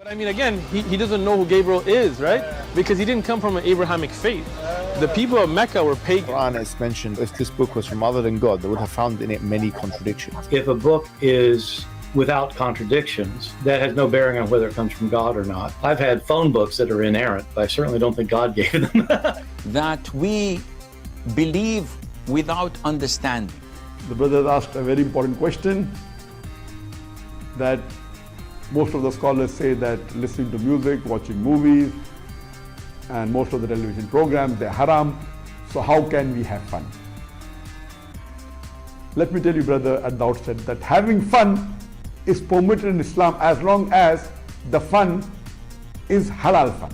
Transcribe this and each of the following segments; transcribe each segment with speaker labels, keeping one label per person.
Speaker 1: I mean, again, he doesn't know who Gabriel is, right? Because he didn't come from an Abrahamic faith. The people of Mecca were pagan.
Speaker 2: Quran is mentioned, if this book was from other than God, they would have found in it many contradictions.
Speaker 3: If a book is without contradictions, that has no bearing on whether it comes from God or not. I've had phone books that are inerrant, but I certainly don't think God gave them.
Speaker 4: That we believe without understanding.
Speaker 5: The brother asked a very important question, that most of the scholars say that listening to music, watching movies, and most of the television programs, they're haram. So how can we have fun? Let me tell you, brother, at the outset, that having fun is permitted in Islam as long as the fun is halal fun.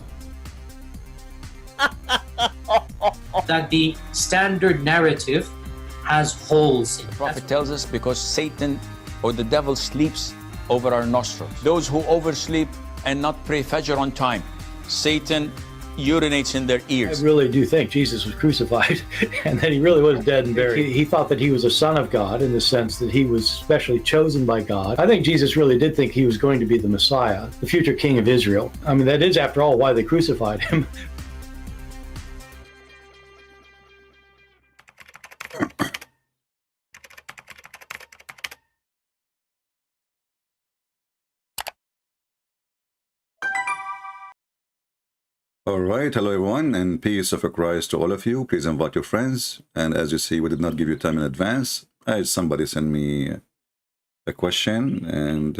Speaker 6: That the standard narrative has holes in it.
Speaker 4: The Prophet tells us because Satan or the devil sleeps over our nostrils. Those who oversleep and not pray Fajr on time, Satan urinates in their ears.
Speaker 3: I really do think Jesus was crucified and that he really was dead and buried. He thought that he was a son of God in the sense that he was specially chosen by God. I think Jesus really did think he was going to be the Messiah, the future king of Israel. I mean, that is, after all, why they crucified him.
Speaker 7: All right, hello everyone, and peace of Christ to all of you. Please invite your friends. And as you see, we did not give you time in advance. Somebody sent me a question, and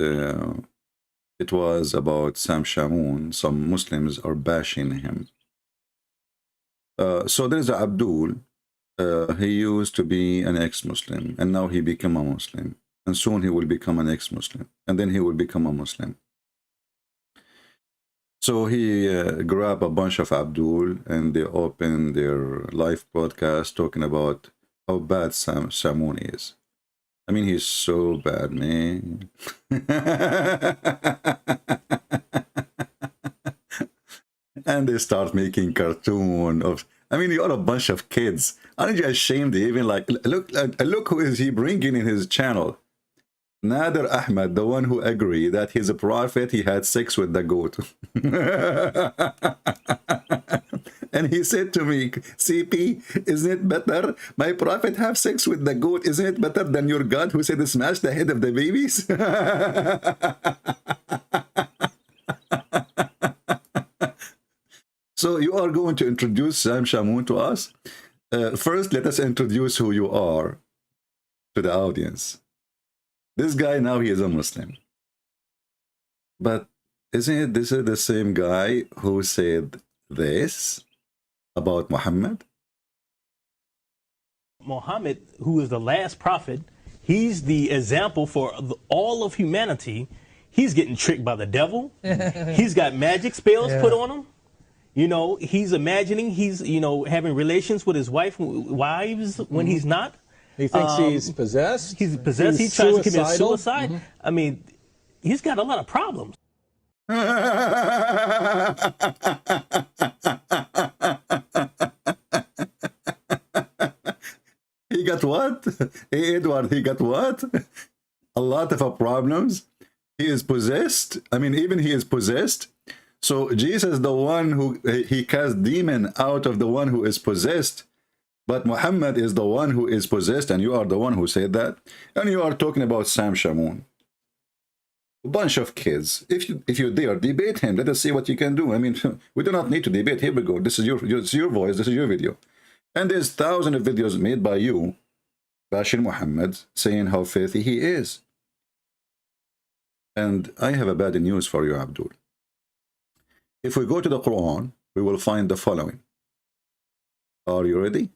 Speaker 7: it was about Sam Shamoun. Some Muslims are bashing him. So there's Abdul. He used to be an ex-Muslim, and now he became a Muslim. And soon he will become an ex-Muslim, and then he will become a Muslim. So he grabbed a bunch of Abdul and they opened their live broadcast talking about how bad Sam Shamoun is. I mean, he's so bad, man. And they start making cartoon of, I mean, you're a bunch of kids. Aren't you ashamed? Even like, look who is he bringing in his channel. Nader Ahmed, the one who agreed that he's a prophet, he had sex with the goat. And he said to me, CP, isn't it better? My prophet have sex with the goat. Isn't it better than your God who said smash the head of the babies? So you are going to introduce Sam Shamoun to us? First, let us introduce who you are to the audience. This guy now, he is a Muslim. But isn't it this is the same guy who said this about Muhammad?
Speaker 1: Muhammad, who is the last prophet, he's the example for all of humanity. He's getting tricked by the devil. He's got magic spells put on him. You know, he's imagining he's, you know, having relations with his wives when he's not.
Speaker 8: He thinks he's possessed.
Speaker 1: He's possessed. He tries to commit suicide. I mean, he's got a lot of problems.
Speaker 7: He got what? Hey, Edward, he got what? A lot of problems. He is possessed. I mean, even he is possessed. So Jesus, the one who he cast demon out of the one who is possessed. But Muhammad is the one who is possessed, and you are the one who said that. And you are talking about Sam Shamoun. A bunch of kids. If you dare debate him, let us see what you can do. I mean, we do not need to debate. Here we go. This is your voice. This is your video. And there's thousands of videos made by you, bashing Muhammad, saying how filthy he is. And I have a bad news for you, Abdul. If we go to the Quran, we will find the following. Are you ready?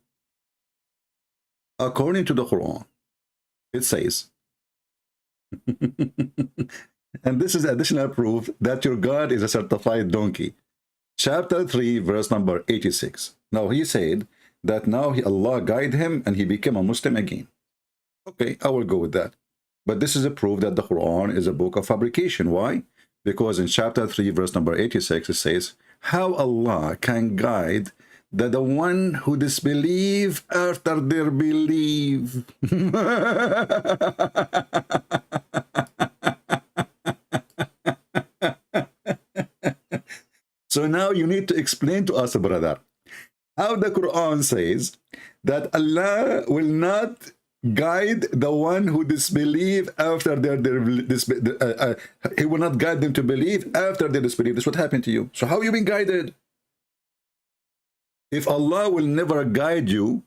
Speaker 7: According to the Quran, it says, and this is additional proof that your God is a certified donkey. Chapter 3, verse number 86. Now he said that now Allah guided him and he became a Muslim again. Okay, I will go with that. But this is a proof that the Quran is a book of fabrication. Why? Because in chapter 3, verse number 86, it says, how Allah can guide the one who disbelieve after their belief. So now you need to explain to us, brother, how the Quran says that Allah will not guide the one who disbelieve after he will not guide them to believe after they disbelieve. This is what happened to you. So how you been guided? If Allah will never guide you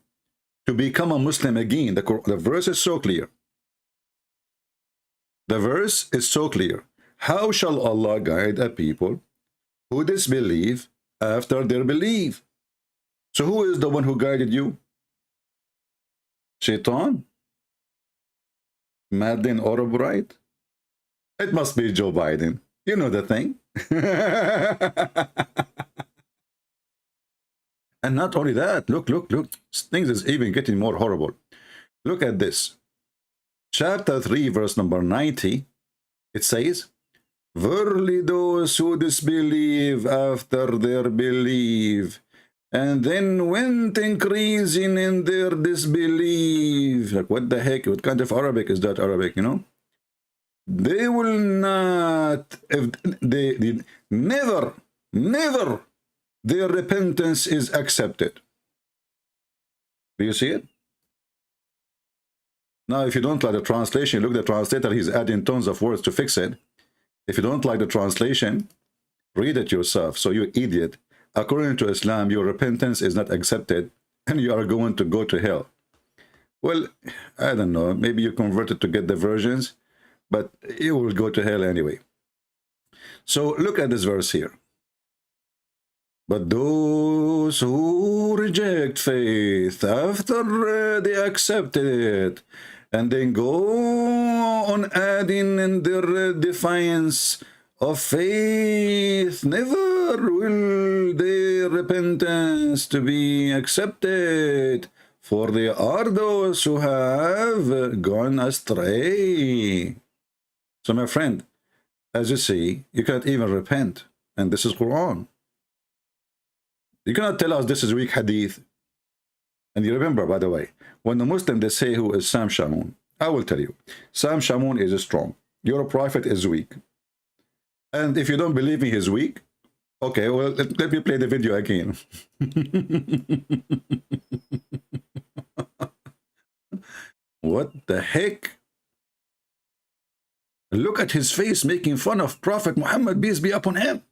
Speaker 7: to become a Muslim again, the verse is so clear. The verse is so clear. How shall Allah guide a people who disbelieve after their belief? So who is the one who guided you? Shaitan? Madden or Albright? It must be Joe Biden. You know the thing. And not only that, look. Things is even getting more horrible. Look at this. Chapter 3, verse number 90. It says, verily those who disbelieve after their belief, and then went increasing in their disbelief. Like, what the heck? What kind of Arabic is that Arabic, you know? They will not, if they never, their repentance is accepted. Do you see it? Now, if you don't like the translation, look at the translator, he's adding tons of words to fix it. If you don't like the translation, read it yourself. So you idiot. According to Islam, your repentance is not accepted and you are going to go to hell. Well, I don't know. Maybe you converted to get the versions, but you will go to hell anyway. So look at this verse here. But those who reject faith after they accept it, and then go on adding in their defiance of faith, never will their repentance to be accepted, for they are those who have gone astray. So my friend, as you see, you cannot even repent, and this is Quran. You cannot tell us this is weak hadith. And you remember, by the way, when the Muslim, they say who is Sam Shamoun, I will tell you, Sam Shamoun is strong. Your prophet is weak. And if you don't believe me he's weak, okay, well, let me play the video again. What the heck? Look at his face making fun of Prophet Muhammad, peace be upon him.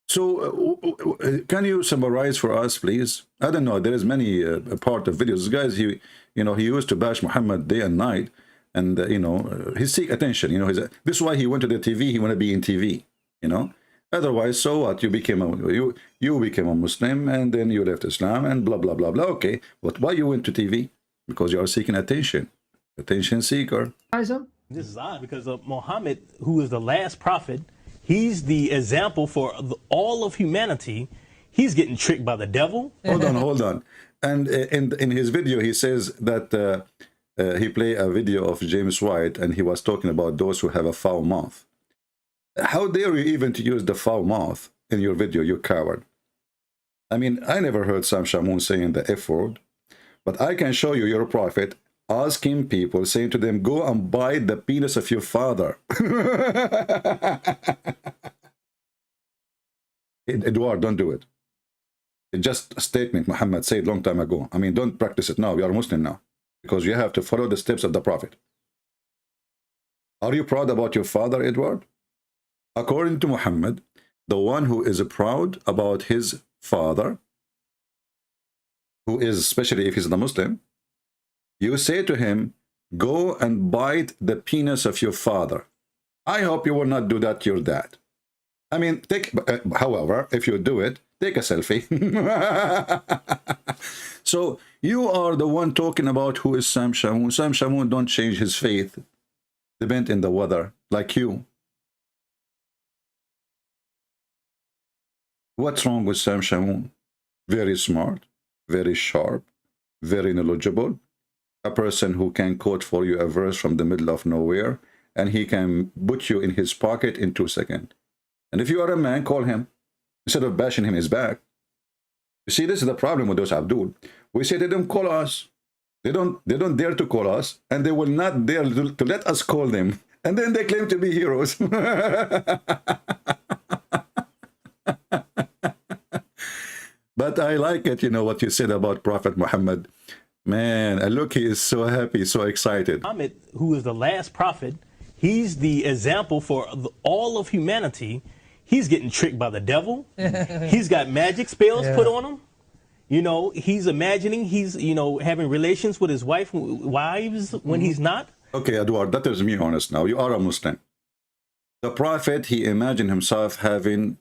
Speaker 7: So, can you summarize for us, please? I don't know. There is many part of videos. This guys, he used to bash Muhammad day and night, and he seek attention. This is why he went to the TV. He want to be in TV. Otherwise, so what? You became a Muslim, and then you left Islam, and blah blah blah blah. Okay, but why you went to TV? Because you are seeking attention, attention seeker.
Speaker 1: This is odd because Muhammad, who is the last prophet, he's the example for all of humanity. He's getting tricked by the devil.
Speaker 7: Hold on. And in his video, he says that he played a video of James White, and he was talking about those who have a foul mouth. How dare you even to use the foul mouth in your video, you coward? I mean, I never heard Sam Shamoun saying the F word, but I can show you your prophet asking people, saying to them, go and bite the penis of your father. Edward, don't do it. It's just a statement Muhammad said long time ago. I mean, don't practice it now. You are Muslim now, because you have to follow the steps of the prophet. Are you proud about your father, Edward? According to Muhammad, the one who is proud about his father, who is, especially if he's a Muslim, you say to him, go and bite the penis of your father. I hope you will not do that to your dad. I mean, however, if you do it, take a selfie. So you are the one talking about who is Sam Shamoun. Sam Shamoun don't change his faith, depend in the weather, like you. What's wrong with Sam Shamoun? Very smart, very sharp, very knowledgeable. A person who can quote for you a verse from the middle of nowhere, and he can put you in his pocket in 2 seconds. And if you are a man, call him instead of bashing him in his back. You see, this is the problem with those Abdul. We say they don't call us. They don't dare to call us, and they will not dare to let us call them. And then they claim to be heroes. But I like it, you know, what you said about Prophet Muhammad. Man, and look, he is so happy, so excited.
Speaker 1: Muhammad, who is the last prophet, he's the example for all of humanity. He's getting tricked by the devil. He's got magic spells put on him. You know, he's imagining he's, you know, having relations with his wives when he's not.
Speaker 7: Okay, Edward, that is me honest now. You are a Muslim. The prophet, he imagined himself having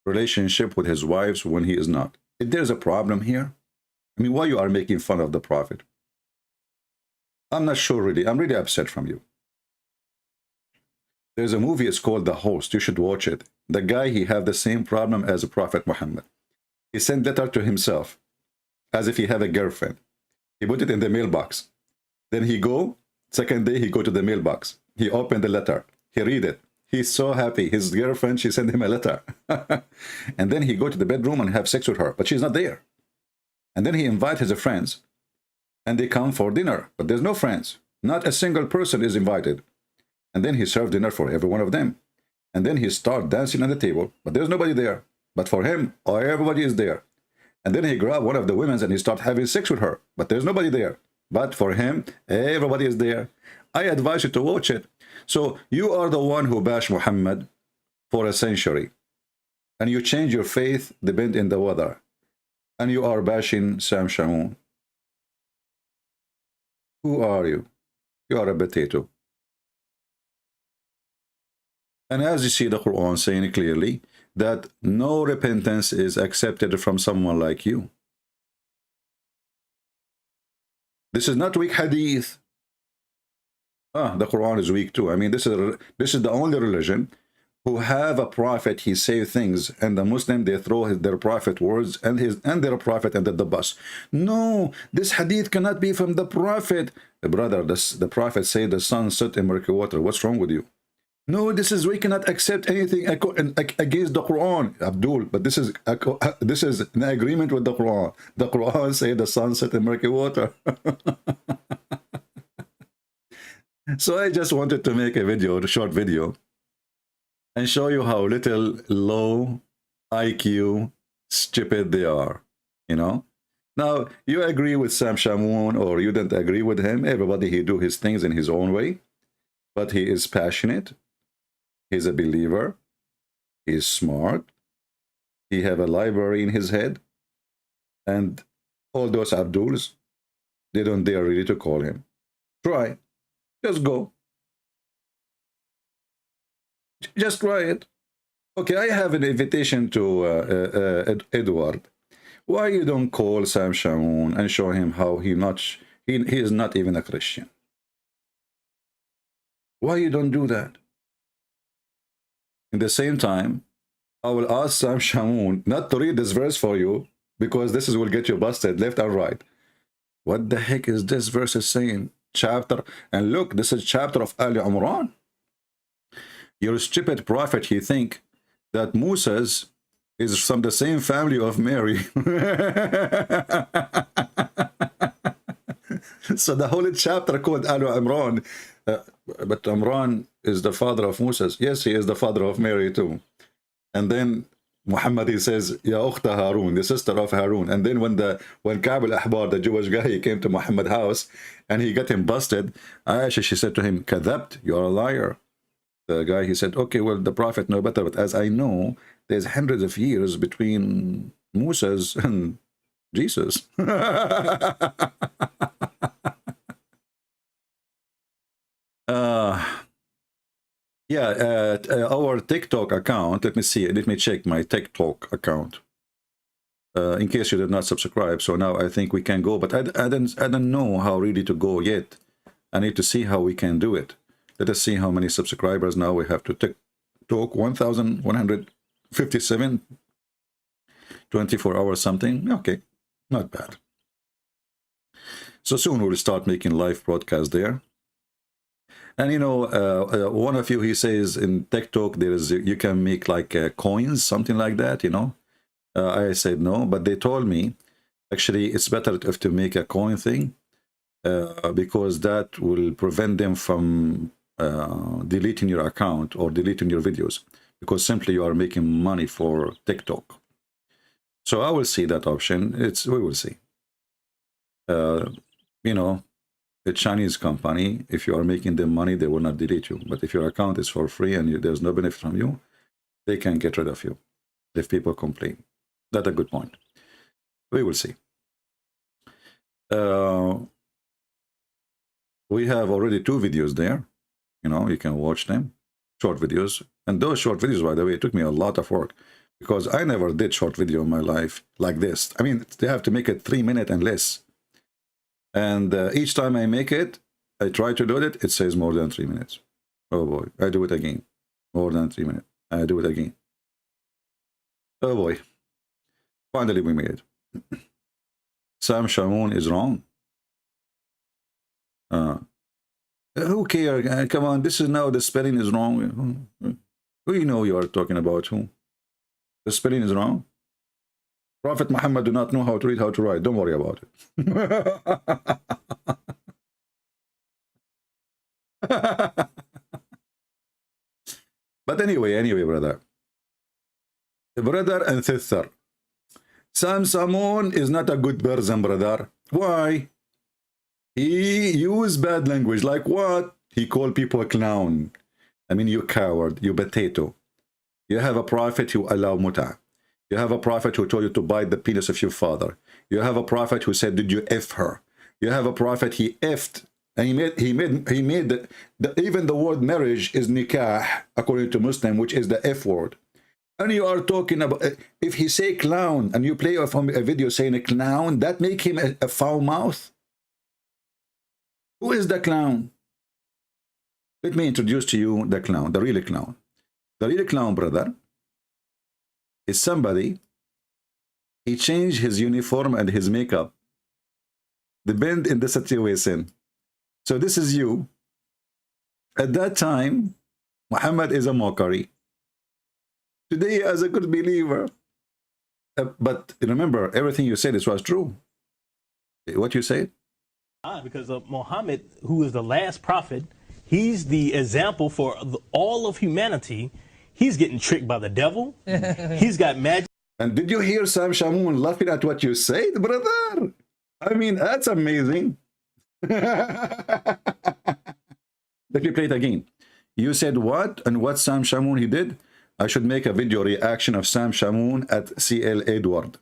Speaker 7: relationship with his wives when he is not. If there's a problem here, I mean, why you are making fun of the prophet? I'm not sure really. I'm really upset from you. There's a movie, it's called The Host. You should watch it. The guy, he have the same problem as Prophet Muhammad. He sent letter to himself as if he have a girlfriend. He put it in the mailbox. Then he go, second day he go to the mailbox. He opened the letter. He read it. He's so happy. His girlfriend, she sent him a letter. And then he go to the bedroom and have sex with her, but she's not there. And then he invite his friends. And they come for dinner, but there's no friends. Not a single person is invited. And then he served dinner for every one of them. And then he start dancing on the table, but there's nobody there. But for him, everybody is there. And then he grab one of the women and he start having sex with her, but there's nobody there. But for him, everybody is there. I advise you to watch it. So you are the one who bashed Muhammad for a century. And you change your faith, depend in the weather. And you are bashing Sam Shamoun. Who are you? You are a potato. And as you see the Quran saying clearly that no repentance is accepted from someone like you. This is not weak hadith. The Quran is weak too. I mean, this is the only religion who have a prophet, he say things, and the Muslim, they throw their prophet words and their prophet under the bus. No, this hadith cannot be from the prophet. Brother, the prophet say the sun set in murky water. What's wrong with you? No, we cannot accept anything against the Quran, Abdul. But this is an agreement with the Quran. The Quran say the sun set in murky water. So I just wanted to make a short video, and show you how little low IQ, stupid they are. You know. Now you agree with Sam Shamoun or you don't agree with him. Everybody he do his things in his own way, but he is passionate. He's a believer. He's smart. He have a library in his head. And all those Abduls, they don't dare really to call him. Try. Just go. Just try it. Okay, I have an invitation to Edward. Why you don't call Sam Shamoun and show him how he is not even a Christian? Why you don't do that? In the same time, I will ask Sam Shamoun not to read this verse for you, because this will get you busted left and right. What the heck is this verse is saying? Chapter, and look, this is chapter of Ali Imran. Your stupid prophet, he think that Moses is from the same family of Mary. So the whole chapter called Ali Imran. But Imran is the father of Moses. Yes, he is the father of Mary too. And then Muhammad, he says, Ya Ukhta Harun, the sister of Harun. And then when Ka'b al-Ahbar, the Jewish guy, he came to Muhammad's house and he got him busted, Aisha, she said to him, Kadhabt, you are a liar. The guy, he said, okay, well, the prophet know better, but as I know, there's hundreds of years between Moses and Jesus. Our TikTok account, let me check my TikTok account, in case you did not subscribe. So now I think we can go, but I don't know how really to go yet. I need to see how we can do it. Let us see how many subscribers now we have to TikTok. 1,157, 24 hours something. Okay, not bad. So soon we'll start making live broadcasts there. And you know, one of you, he says in TikTok you can make like coins, something like that, you know. I said no, but they told me actually it's better to make a coin thing, because that will prevent them from deleting your account or deleting your videos because simply you are making money for TikTok. So I will see that option. We will see. You know, a Chinese company, if you are making them money, they will not delete you. But if your account is for free and there's no benefit from you, they can get rid of you if people complain. That's a good point. We will see. We have already 2 videos there. You know, you can watch them, short videos. And those short videos, by the way, it took me a lot of work because I never did short video in my life like this. I mean, they have to make it 3 minutes and less. And each time I make it, I try to load it, it says more than 3 minutes. Oh boy, I do it again. More than 3 minutes. I do it again. Oh boy. Finally, we made it. Sam Shamoun is wrong. Who cares? Come on, this is now the spelling is wrong. Who you know you are talking about? Who? The spelling is wrong. Prophet Muhammad do not know how to read, how to write. Don't worry about it. But anyway, brother and sister, Sam Shamoun is not a good person, brother. Why? He used bad language. Like what? He called people a clown. I mean, you coward, you potato. You have a prophet who allowed muta. You have a prophet who told you to bite the penis of your father. You have a prophet who said, did you F her? You have a prophet, he effed. And he made even the word marriage is nikah, according to Muslim, which is the F word. And you are talking about, if he say clown, and you play a video saying a clown, that make him a foul mouth? Who is the clown? Let me introduce to you the clown, the real clown. The real clown, brother, is somebody, he changed his uniform and his makeup, depend in the situation. So this is you. At that time, Muhammad is a mockery. Today, as a good believer. But remember, everything you said was true. What you said?
Speaker 1: Because Muhammad, who is the last prophet, he's the example for all of humanity. He's getting tricked by the devil. He's got magic.
Speaker 7: And did you hear Sam Shamoun laughing at what you said, brother? I mean, that's amazing. Let me play it again. You said what? And what Sam Shamoun he did? I should make a video reaction of Sam Shamoun at CL Edward.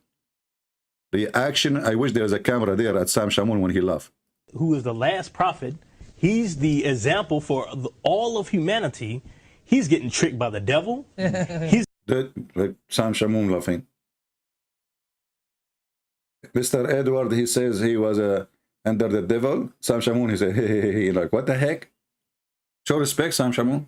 Speaker 7: Reaction, I wish there was a camera there at Sam Shamoun when he laughed.
Speaker 1: Who is the last prophet. He's the example for all of humanity. He's getting tricked by the devil. He's
Speaker 7: Sam Shamoun laughing. Mr. Edward, he says he was under the devil. Sam Shamoun, he said, hey, like, what the heck? Show respect, Sam Shamoun.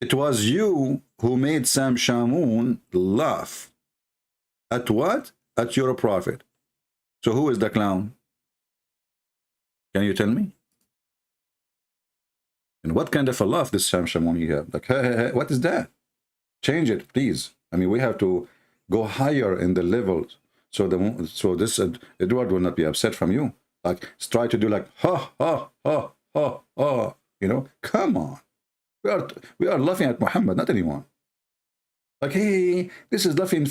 Speaker 7: It was you who made Sam Shamoun laugh. At what? At your prophet. So who is the clown? Can you tell me? And what kind of a laugh this Sam Shamoun you have? Like, hey, what is that? Change it, please. I mean, we have to go higher in the levels. So this Edward will not be upset from you. Like, try to do like, ha, ha, ha, ha, ha. You know, come on. We are laughing at Muhammad, not anyone. Like, hey, this is laughing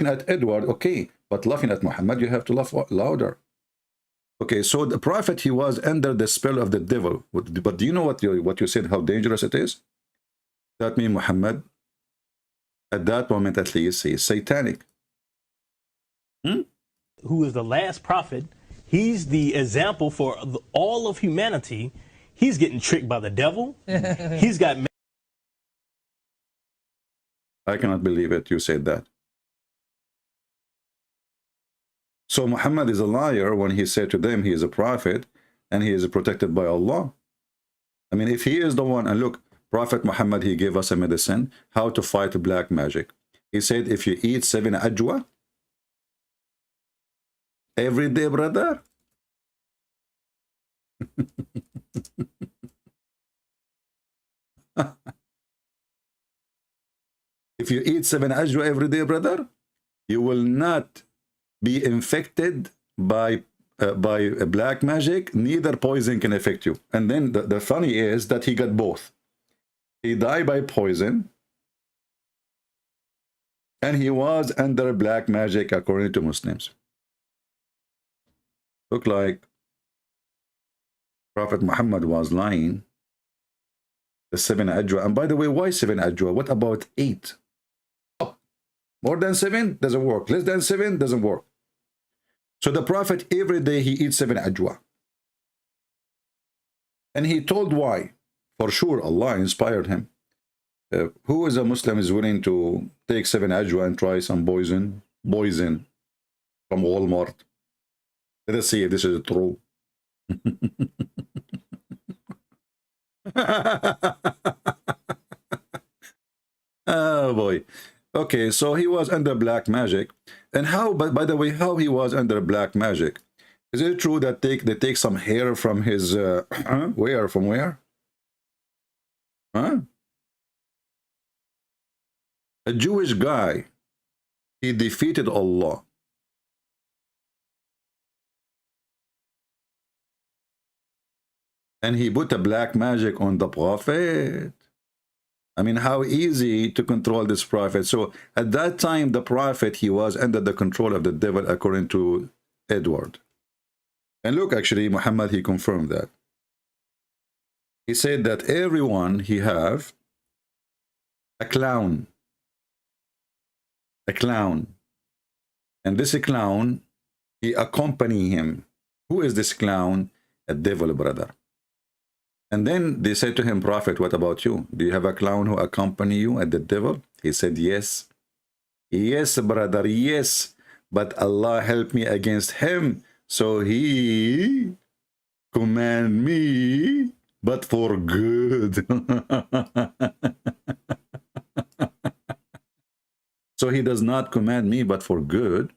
Speaker 7: at Edward, okay. But laughing at Muhammad, you have to laugh louder. Okay, so the prophet, he was under the spell of the devil. But do you know what you said, how dangerous it is? That means Muhammad, at that moment at least, he is satanic.
Speaker 1: Who is the last prophet. He's the example for all of humanity. He's getting tricked by the devil. He's got...
Speaker 7: I cannot believe it, you said that. So Muhammad is a liar when he said to them he is a prophet and he is protected by Allah. I mean, if he is the one, and look, Prophet Muhammad, he gave us a medicine, how to fight black magic. He said, if you eat 7 ajwa every day, brother, if you eat 7 ajwa every day, brother, you will not be infected by by black magic, neither poison can affect you. And then the funny is that he got both. He died by poison, and he was under black magic according to Muslims. Look like Prophet Muhammad was lying. The 7 ajwa. And by the way, why 7 ajwa? What about 8? More than 7 doesn't work. Less than 7 doesn't work. So the Prophet every day he eats 7 ajwa. And he told why. For sure Allah inspired him. Who is a Muslim is willing to take 7 ajwa and try some poison from Walmart? Let us see if this is true. Oh boy. Okay, so he was under black magic. And how, by the way, how he was under black magic? Is it true that they take some hair from his where? From where? Huh? A Jewish guy, he defeated Allah. And he put a black magic on the Prophet. I mean, how easy to control this Prophet. So at that time, the Prophet, he was under the control of the devil, according to Edward. And look, actually, Muhammad, he confirmed that. He said that everyone he have a clown. A clown. And this clown, he accompany him. Who is this clown? A devil, brother. And then they said to him, Prophet, what about you? Do you have a clown who accompany you at the devil? He said, yes. Yes, brother, yes. But Allah helped me against him. So he command me, but for good. So he does not command me, but for good.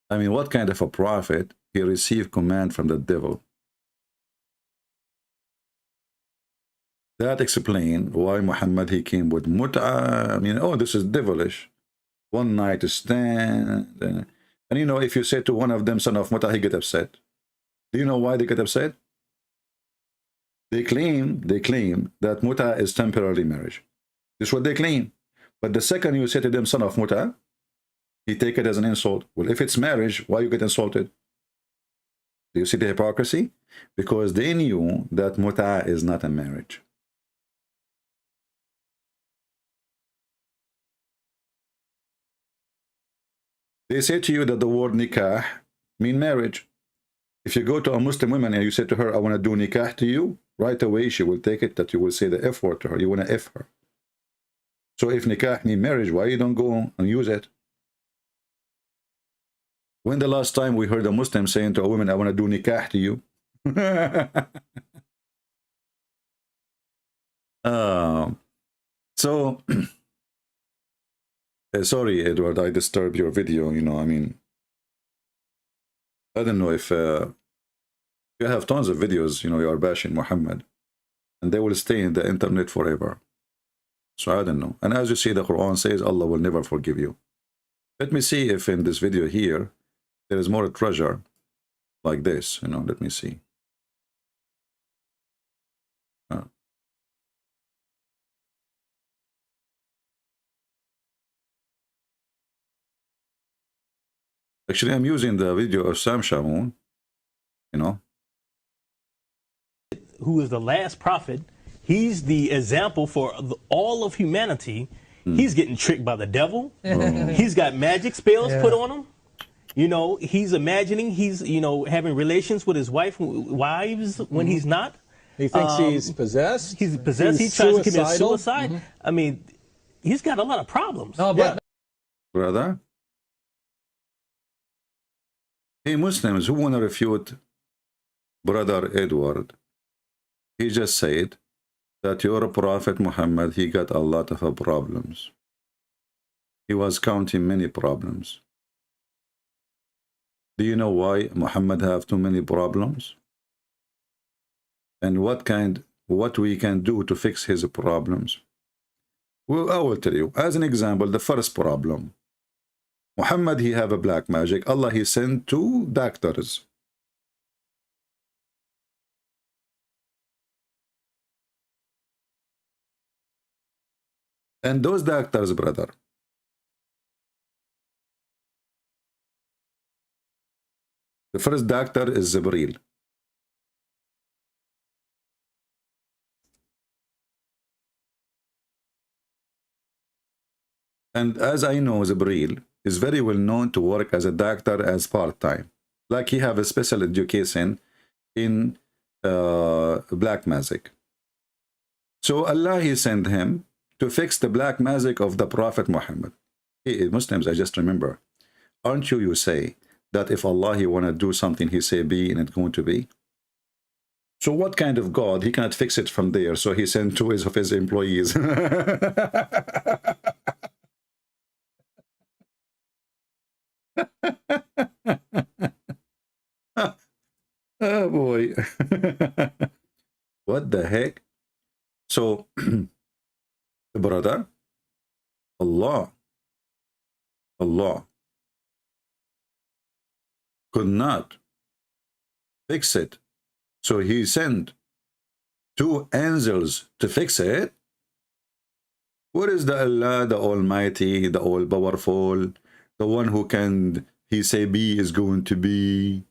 Speaker 7: I mean, what kind of a prophet? He received command from the devil. That explains why Muhammad, he came with mut'ah. I mean, oh, this is devilish. One night stand. And you know, if you say to one of them, son of mut'ah, he get upset. Do you know why they get upset? They claim that mut'ah is temporary marriage. This is what they claim. But the second you say to them, son of mut'ah, he take it as an insult. Well, if it's marriage, why you get insulted? Do you see the hypocrisy? Because they knew that mut'ah is not a marriage. They say to you that the word nikah mean marriage. If you go to a Muslim woman and you say to her, I want to do nikah to you, right away she will take it that you will say the F word to her. You want to F her. So if nikah mean marriage, why you don't go and use it? When the last time we heard a Muslim saying to a woman, I want to do nikah to you? Sorry, Edward, I disturbed your video. You know, I mean, I don't know if you have tons of videos, you know, you are bashing Muhammad, and they will stay in the internet forever. So I don't know. And as you see, the Quran says Allah will never forgive you. Let me see if in this video here, there is more treasure like this, you know, let me see. Actually, I'm using the video of Sam Shamoun, you know.
Speaker 1: Who is the last prophet. He's the example for all of humanity. He's getting tricked by the devil. He's got magic spells put on him. You know, he's imagining he's, you know, having relations with his wives when he's not.
Speaker 8: He thinks he's possessed.
Speaker 1: He's possessed. He tries to commit suicide. I mean, he's got a lot of problems.
Speaker 8: No, but
Speaker 7: Brother, hey, Muslims who want to refute Brother Edward, he just said that your Prophet Muhammad, he got a lot of problems. He was counting many problems. Do you know why Muhammad have too many problems? And what we can do to fix his problems? Well, I will tell you. As an example, the first problem. Muhammad, he have a black magic. Allah, he sent 2 doctors And those doctors, brother, the first doctor is Jibreel. And as I know, Jibreel is very well known to work as a doctor as part-time. Like he have a special education in black magic. So Allah, he sent him to fix the black magic of the Prophet Muhammad. Hey, Muslims, I just remember, aren't you say that if Allah, he want to do something, he say be and it's going to be? So what kind of God? He cannot fix it from there. So he sent two of his employees. Oh boy. What the heck? So, brother, Allah could not fix it. So he sent two angels to fix it. What is the Allah, the Almighty, the All-Powerful, the one who can, he say be is going to be?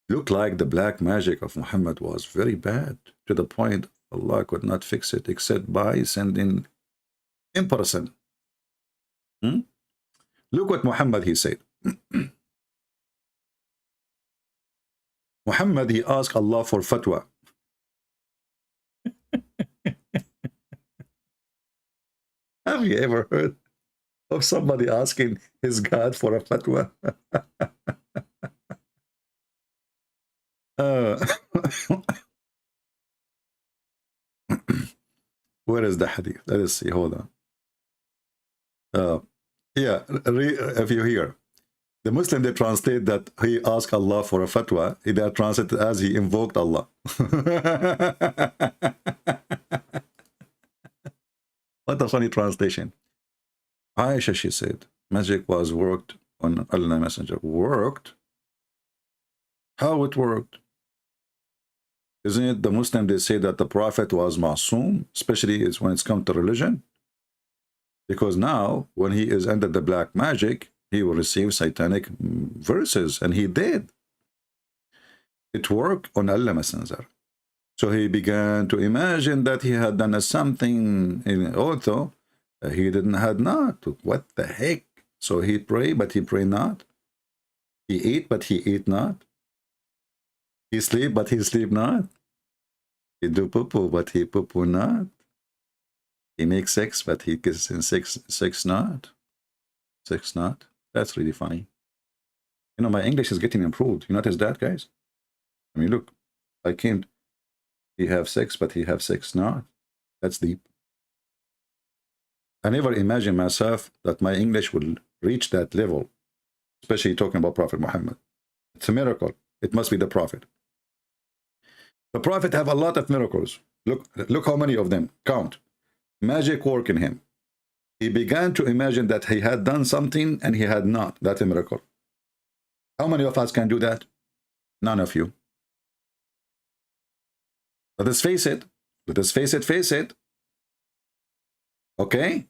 Speaker 7: Looked like the black magic of Muhammad was very bad, to the point Allah could not fix it except by sending in person. Look what Muhammad, he said. Muhammad, he asked Allah for fatwa. Have you ever heard of somebody asking his God for a fatwa? Where is the hadith? Let us see. Hold on. Yeah, if you hear, the Muslim, they translate that he asked Allah for a fatwa. They translate it as he invoked Allah. What a funny translation. Aisha, she said, magic was worked on Allah Messenger. Worked? How it worked? Isn't it the Muslim, they say that the Prophet was masoom, especially when it's come to religion? Because now, when he is under the black magic, he will receive satanic verses, and he did. It worked on Allah Messenger. So he began to imagine that he had done something, although he didn't had not. What the heck? So he prayed, but he prayed not. He ate, but he ate not. He sleep, but he sleep not. He do poo-poo, but he poo-poo not. He makes sex, but he kisses in sex not. Sex not. That's really funny. You know, my English is getting improved. You notice that, guys? I mean, look, I can't. He have sex, but he have sex not. That's deep. I never imagined myself that my English will reach that level, especially talking about Prophet Muhammad. It's a miracle. It must be the Prophet. The Prophet have a lot of miracles. Look how many of them. Count. Magic work in him. He began to imagine that he had done something and he had not. That's a miracle. How many of us can do that? None of you. Let us face it. Let us face it. Okay?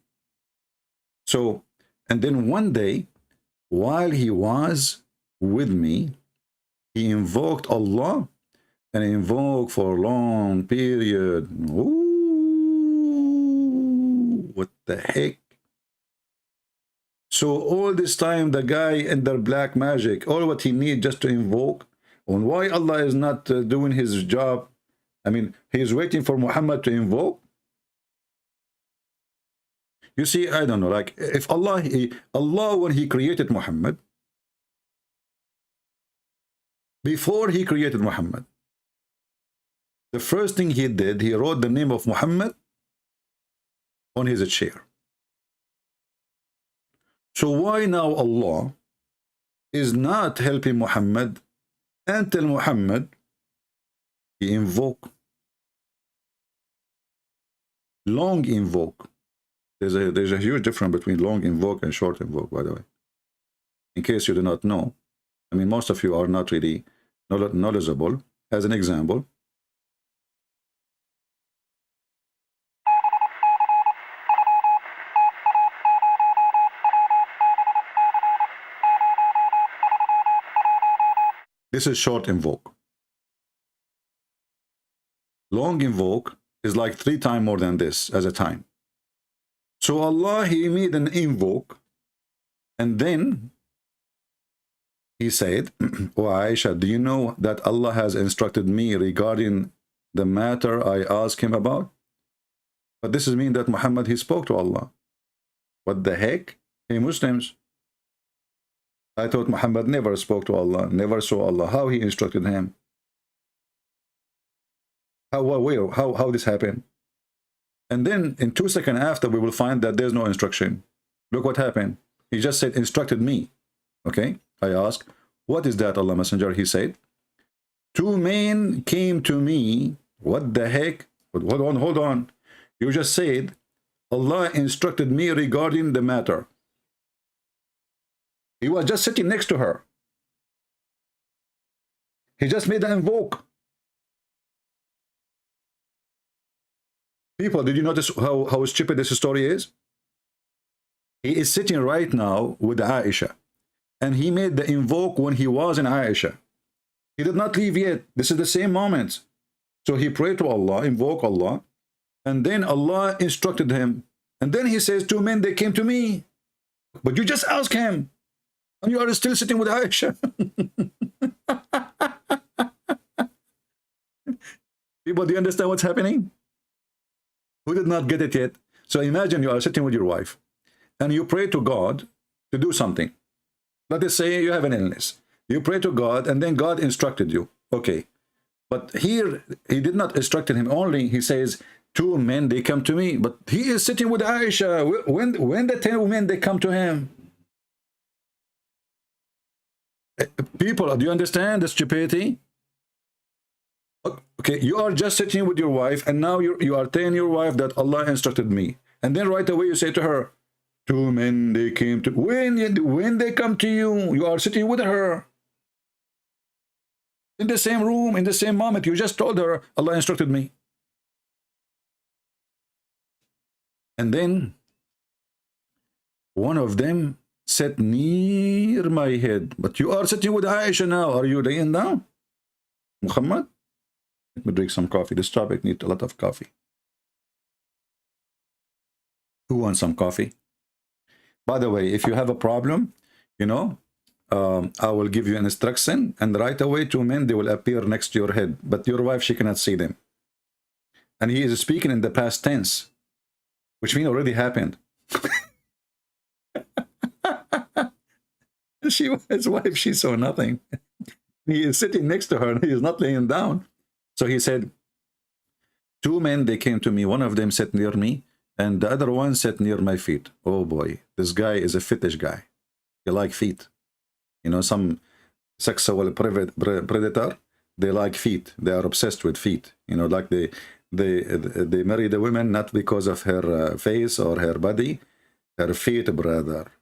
Speaker 7: So, and then one day, while he was with me, he invoked Allah, and he invoked for a long period. Ooh, what the heck? So all this time, the guy under black magic, all what he needs just to invoke, and why Allah is not doing his job? I mean, he is waiting for Muhammad to invoke. You see, I don't know, like if Allah, when he created Muhammad, before he created Muhammad, the first thing he did, he wrote the name of Muhammad on his chair. So why now Allah is not helping Muhammad until Muhammad he invoke, long invoke? There's a huge difference between long invoke and short invoke, by the way. In case you do not know, I mean, most of you are not really knowledgeable. As an example, This is short invoke. Long invoke is like 3 times more than this as a time. So Allah, he made an invoke, and then he said, "Oh Aisha, do you know that Allah has instructed me regarding the matter I asked him about?" But this is mean that Muhammad, he spoke to Allah. What the heck? Hey Muslims, I thought Muhammad never spoke to Allah, never saw Allah. How he instructed him? How this happened? And then in 2 seconds after, we will find that there's no instruction. Look what happened. He just said, instructed me. Okay? I asked, what is that, Allah Messenger? He said, 2 men came to me. What the heck? Hold on. You just said, Allah instructed me regarding the matter. He was just sitting next to her. He just made an invoke. People, did you notice how stupid this story is? He is sitting right now with Aisha, and he made the invoke when he was in Aisha. He did not leave yet. This is the same moment. So he prayed to Allah, invoke Allah, and then Allah instructed him. And then he says, 2 men, they came to me. But you just ask him, and you are still sitting with Aisha. People, do you understand what's happening? Who did not get it yet? So imagine you are sitting with your wife, and you pray to God to do something. Let us say you have an illness. You pray to God, and then God instructed you. Okay. But here, he did not instruct him only. He says, 2 men, they come to me. But he is sitting with Aisha. When the 10 men, they come to him. People, do you understand the stupidity? Okay, you are just sitting with your wife, and now you are telling your wife that Allah instructed me. And then right away you say to her, 2 men, they came to... When they come to you, you are sitting with her. In the same room, in the same moment, you just told her, Allah instructed me. And then, one of them sat near my head. But you are sitting with Aisha now. Are you laying down? Muhammad? Let me drink some coffee. This topic needs a lot of coffee. Who wants some coffee? By the way, if you have a problem, you know, I will give you an instruction, and right away 2 men, they will appear next to your head. But your wife, she cannot see them. And he is speaking in the past tense, which means already happened. His wife, she saw nothing. He is sitting next to her, and he is not laying down. So he said, 2 men, they came to me. One of them sat near me, and the other one sat near my feet. Oh boy, this guy is a fetish guy. He like feet. You know, some sexual predator, they like feet. They are obsessed with feet. You know, like they marry the women not because of her face or her body, her feet, brother.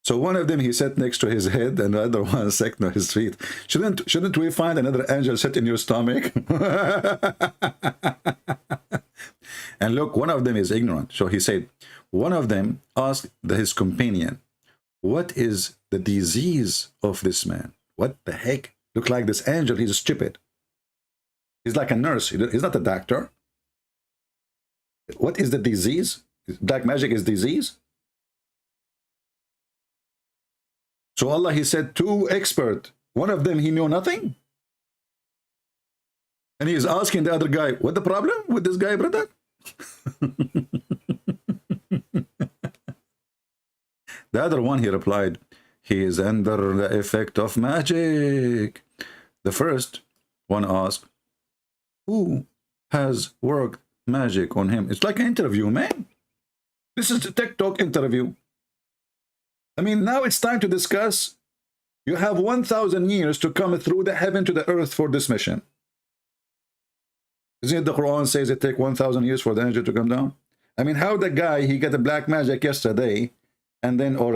Speaker 7: So one of them, he sat next to his head, and the other one sat next to his feet. Shouldn't we find another angel sit in your stomach? And look, one of them is ignorant. So he said, one of them asked his companion, what is the disease of this man? What the heck? Look like this angel, he's stupid. He's like a nurse. He's not a doctor. What is the disease? Black magic is disease? So Allah, he said, 2 experts. One of them, he knew nothing. And he is asking the other guy, what the problem with this guy, brother? The other one, he replied, he is under the effect of magic. The first one asked, who has worked magic on him? It's like an interview, man. This is a TikTok interview. I mean, now it's time to discuss. You have 1,000 years to come through the heaven to the earth for this mission. Isn't it the Quran says it takes 1,000 years for the angel to come down? I mean, how the guy, he got the black magic yesterday, and then, or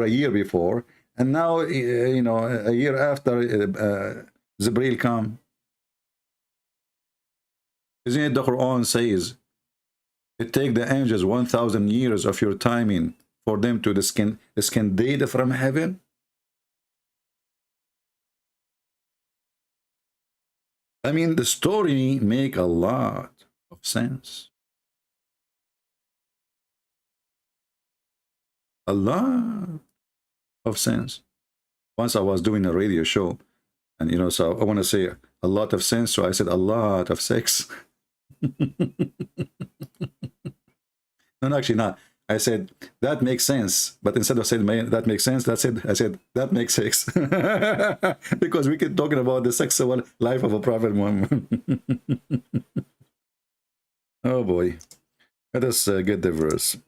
Speaker 7: a year before, and now, you know, a year after, Jibreel come. Isn't it the Quran says it takes the angels 1,000 years of your timing for them to scan data from heaven? I mean, the story make a lot of sense. A lot of sense. Once I was doing a radio show, and you know, so I want to say a lot of sense, so I said a lot of sex. No, actually not. I said that makes sense, but instead of saying that makes sense, I said that makes sex. Because we keep talking about the sexual life of a prophet Muhammad. Oh boy, let us get the verse.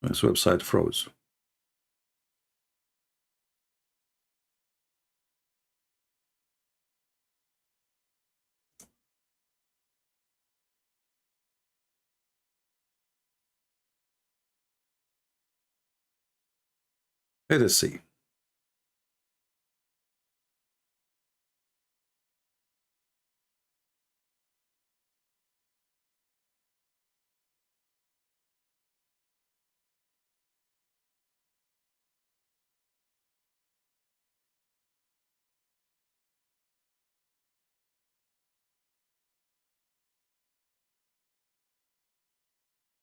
Speaker 7: This website froze. Let us see.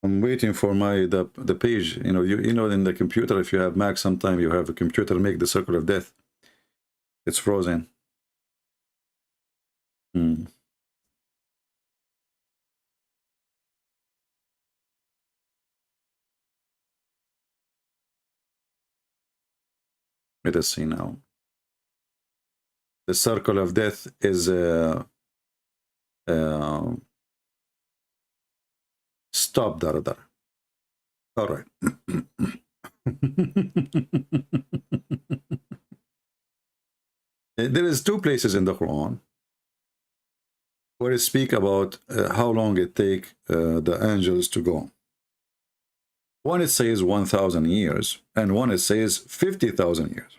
Speaker 7: I'm waiting for the page. You know in the computer, if you have Mac, sometime you have a computer make the circle of death. It's frozen. Let us see now. The circle of death is stop there. All right. There is two places in the Quran where it speak about how long it take the angels to go. One it says 1,000 years, and one it says 50,000 years.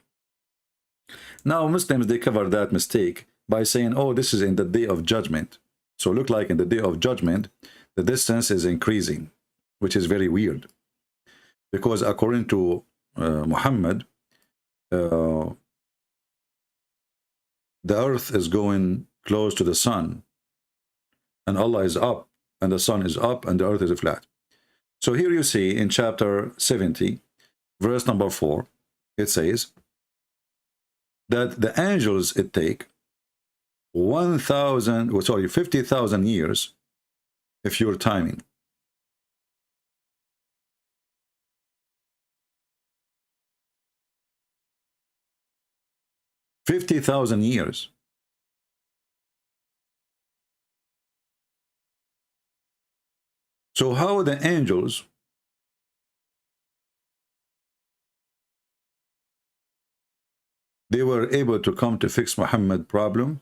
Speaker 7: Now Muslims, they cover that mistake by saying, oh, this is in the day of judgment. So look like in the day of judgment, the distance is increasing, which is very weird. Because according to Muhammad, the earth is going close to the sun, and Allah is up, and the sun is up, and the earth is flat. So here you see in chapter 70, verse number 4, it says that the angels, it take 50,000 years if you're timing. $50,000 years. So how the angels they were able to come to fix Muhammad's problem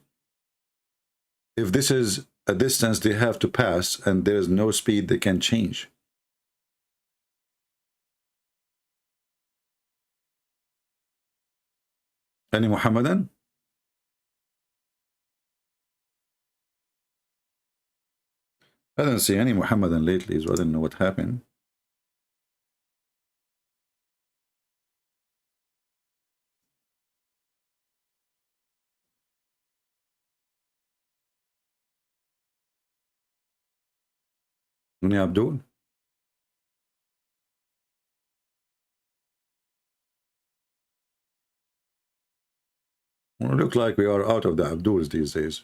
Speaker 7: if this is a distance they have to pass and there is no speed they can change? Any Muhammadan? I don't see any Muhammadan lately, so I don't know what happened. Nuni Abdul? Well, it looks like we are out of the Abduls these days.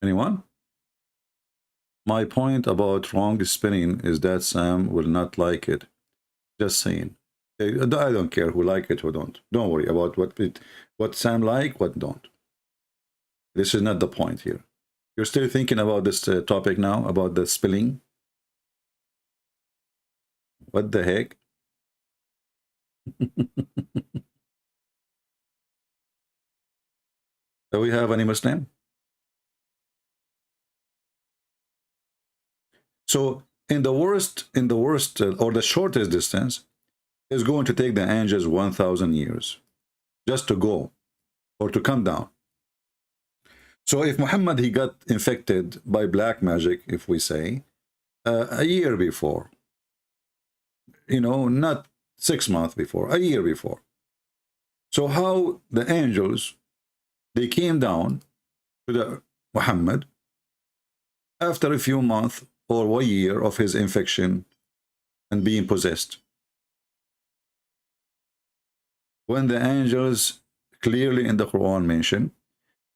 Speaker 7: Anyone? My point about wrong spinning is that Sam will not like it. Just saying. I don't care who like it or don't. Don't worry about what Sam like, what don't. This is not the point here. You're still thinking about this topic now, about the spelling? What the heck? Do we have any Muslim? So in the worst or the shortest distance is going to take the angels 1,000 years just to go or to come down. So if Muhammad, he got infected by black magic, if we say, a year before, you know, not 6 months before, a year before. So how the angels, they came down to the Muhammad after a few months or 1 year of his infection and being possessed, when the angels clearly in the Quran mention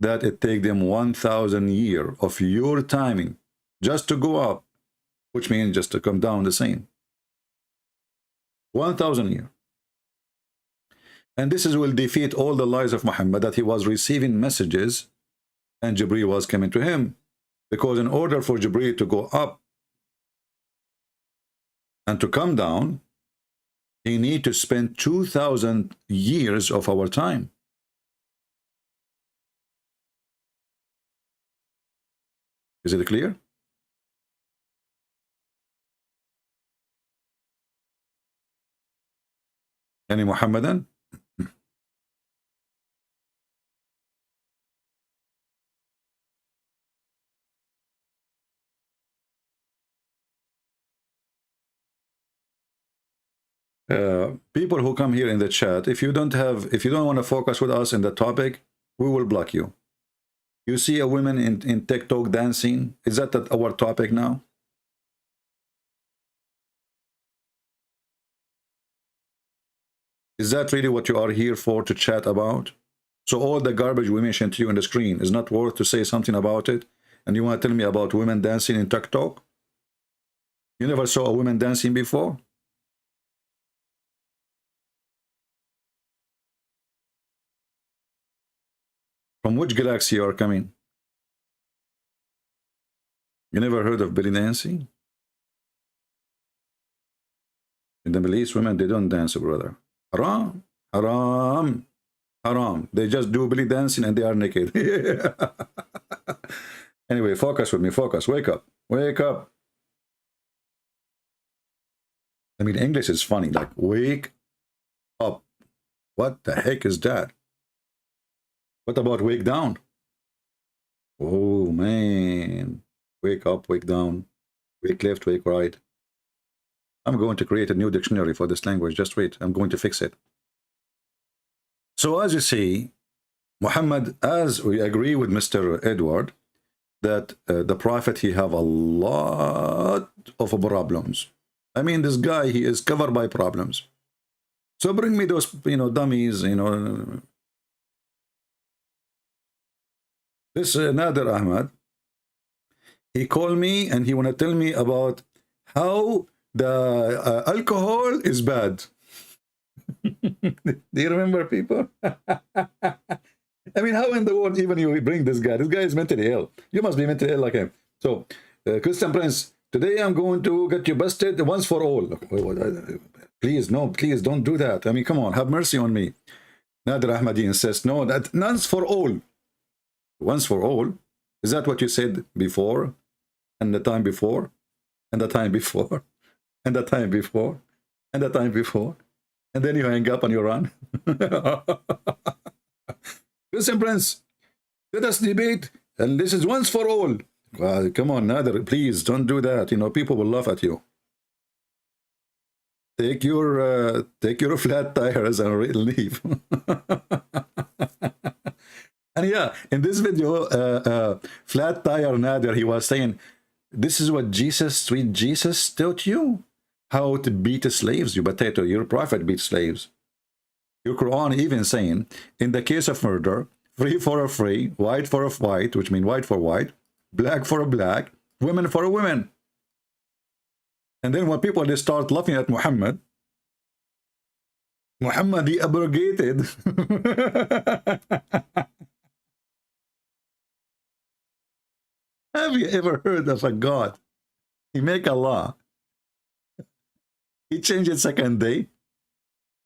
Speaker 7: that it take them 1,000 years of your timing just to go up, which means just to come down the same. 1,000 years. And this will defeat all the lies of Muhammad that he was receiving messages and Jibreel was coming to him. Because in order for Jibreel to go up and to come down, he need to spend 2,000 years of our time. Is it clear? Any Muhammadan? People who come here in the chat, if you don't want to focus with us in the topic, we will block you. You see a woman in TikTok dancing, is that our topic now? Is that really what you are here for, to chat about? So all the garbage we mentioned to you on the screen is not worth to say something about it? And you want to tell me about women dancing in TikTok? You never saw a woman dancing before? From which galaxy you are coming? You never heard of belly dancing? In the Middle East, women, they don't dance, brother. Haram, haram, haram. They just do belly dancing and they are naked. Anyway, focus with me, focus. Wake up, wake up. I mean, English is funny, like wake up. What the heck is that? What about wake down? Oh, man. Wake up, wake down, wake left, wake right. I'm going to create a new dictionary for this language. Just wait. I'm going to fix it. So as you see, Muhammad, as we agree with Mr. Edward, that the prophet, he have a lot of problems. I mean, this guy, he is covered by problems. So bring me those, dummies, This Nader Ahmad, he called me and he want to tell me about how the alcohol is bad. Do you remember, people? I mean, how in the world even you bring this guy? This guy is mentally ill. You must be mentally ill like him. So, Christian Prince, today I'm going to get you busted once for all. Please, no, please don't do that. I mean, come on, have mercy on me. Nader Ahmadi insists, no, that once for all. Once for all. Is that what you said before? And the time before? And the time before? And the time before? And the time before? And then you hang up and you run? Listen, Prince, let us debate, and this is once for all. Well, come on, Nader, please don't do that. People will laugh at you. Take your flat tires and leave. And yeah, in this video, flat tire Nader, he was saying, this is what sweet Jesus taught you. How to beat slaves, you potato. Your prophet beat slaves. Your Quran even saying, in the case of murder, free for a free, white for a white, which means white for white, black for a black, women for a women. And then when people, they start laughing at Muhammad, he abrogated. Have you ever heard of a God? He make a law. He changed it second day.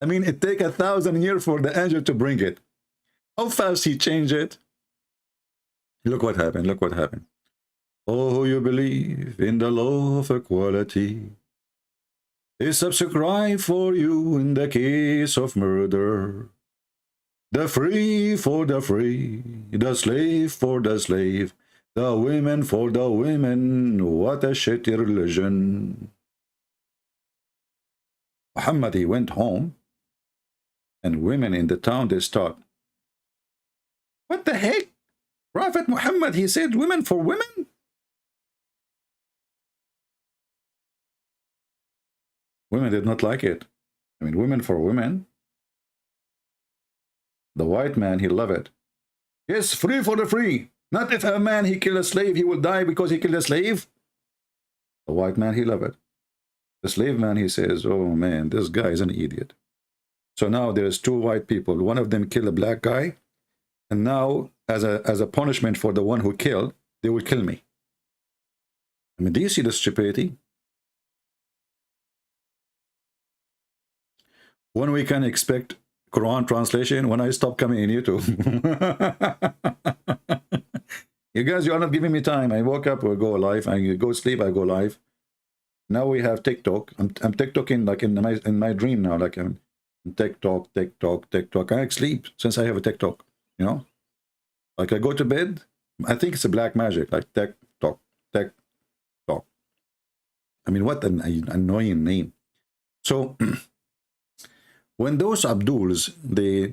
Speaker 7: I mean, it take 1,000 years for the angel to bring it. How fast he changed it? Look what happened. Look what happened. Oh, you believe in the law of equality. Is subscribe for you in the case of murder. The free for the free, the slave for the slave, the women for the women. What a shitty religion. Muhammad, he went home, and women in the town, they start, what the heck? Prophet Muhammad, he said women for women? Women did not like it. I mean, women for women. The white man, he loved it. Yes, free for the free. Not if a man, he killed a slave, he will die because he killed a slave. The white man, he loved it. The slave man, he says, oh man, this guy is an idiot. So now there's two white people. One of them killed a black guy. And now, as a punishment for the one who killed, they will kill me. I mean, do you see the stupidity? When we can expect Quran translation, when I stop coming in YouTube. You guys, you are not giving me time. I woke up, I go live. I go sleep, I go live. Now we have TikTok. I'm TikToking like in my dream now. Like I'm TikTok. I sleep since I have a TikTok. You know, like I go to bed. I think it's a black magic. Like TikTok. I mean, what an annoying name. So when those Abduls, they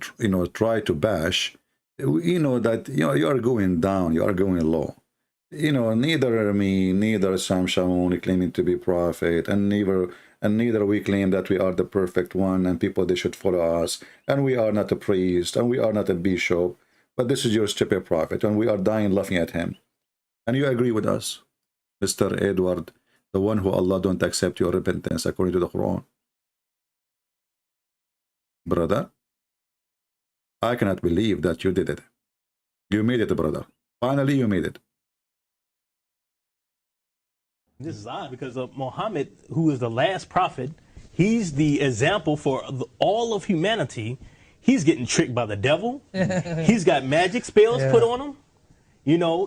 Speaker 7: try to bash, that you are going down, you are going low. Neither me, neither Sam Shamoun claiming to be prophet, and neither we claim that we are the perfect one and people they should follow us, and we are not a priest and we are not a bishop, but this is your stupid prophet, and we are dying laughing at him. And you agree with us, Mr. Edward, the one who Allah don't accept your repentance according to the Quran. Brother, I cannot believe that you did it. You made it, brother. Finally, you made it.
Speaker 1: This is odd because Muhammad, who is the last prophet, he's the example for all of humanity. He's getting tricked by the devil. He's got magic spells put on him.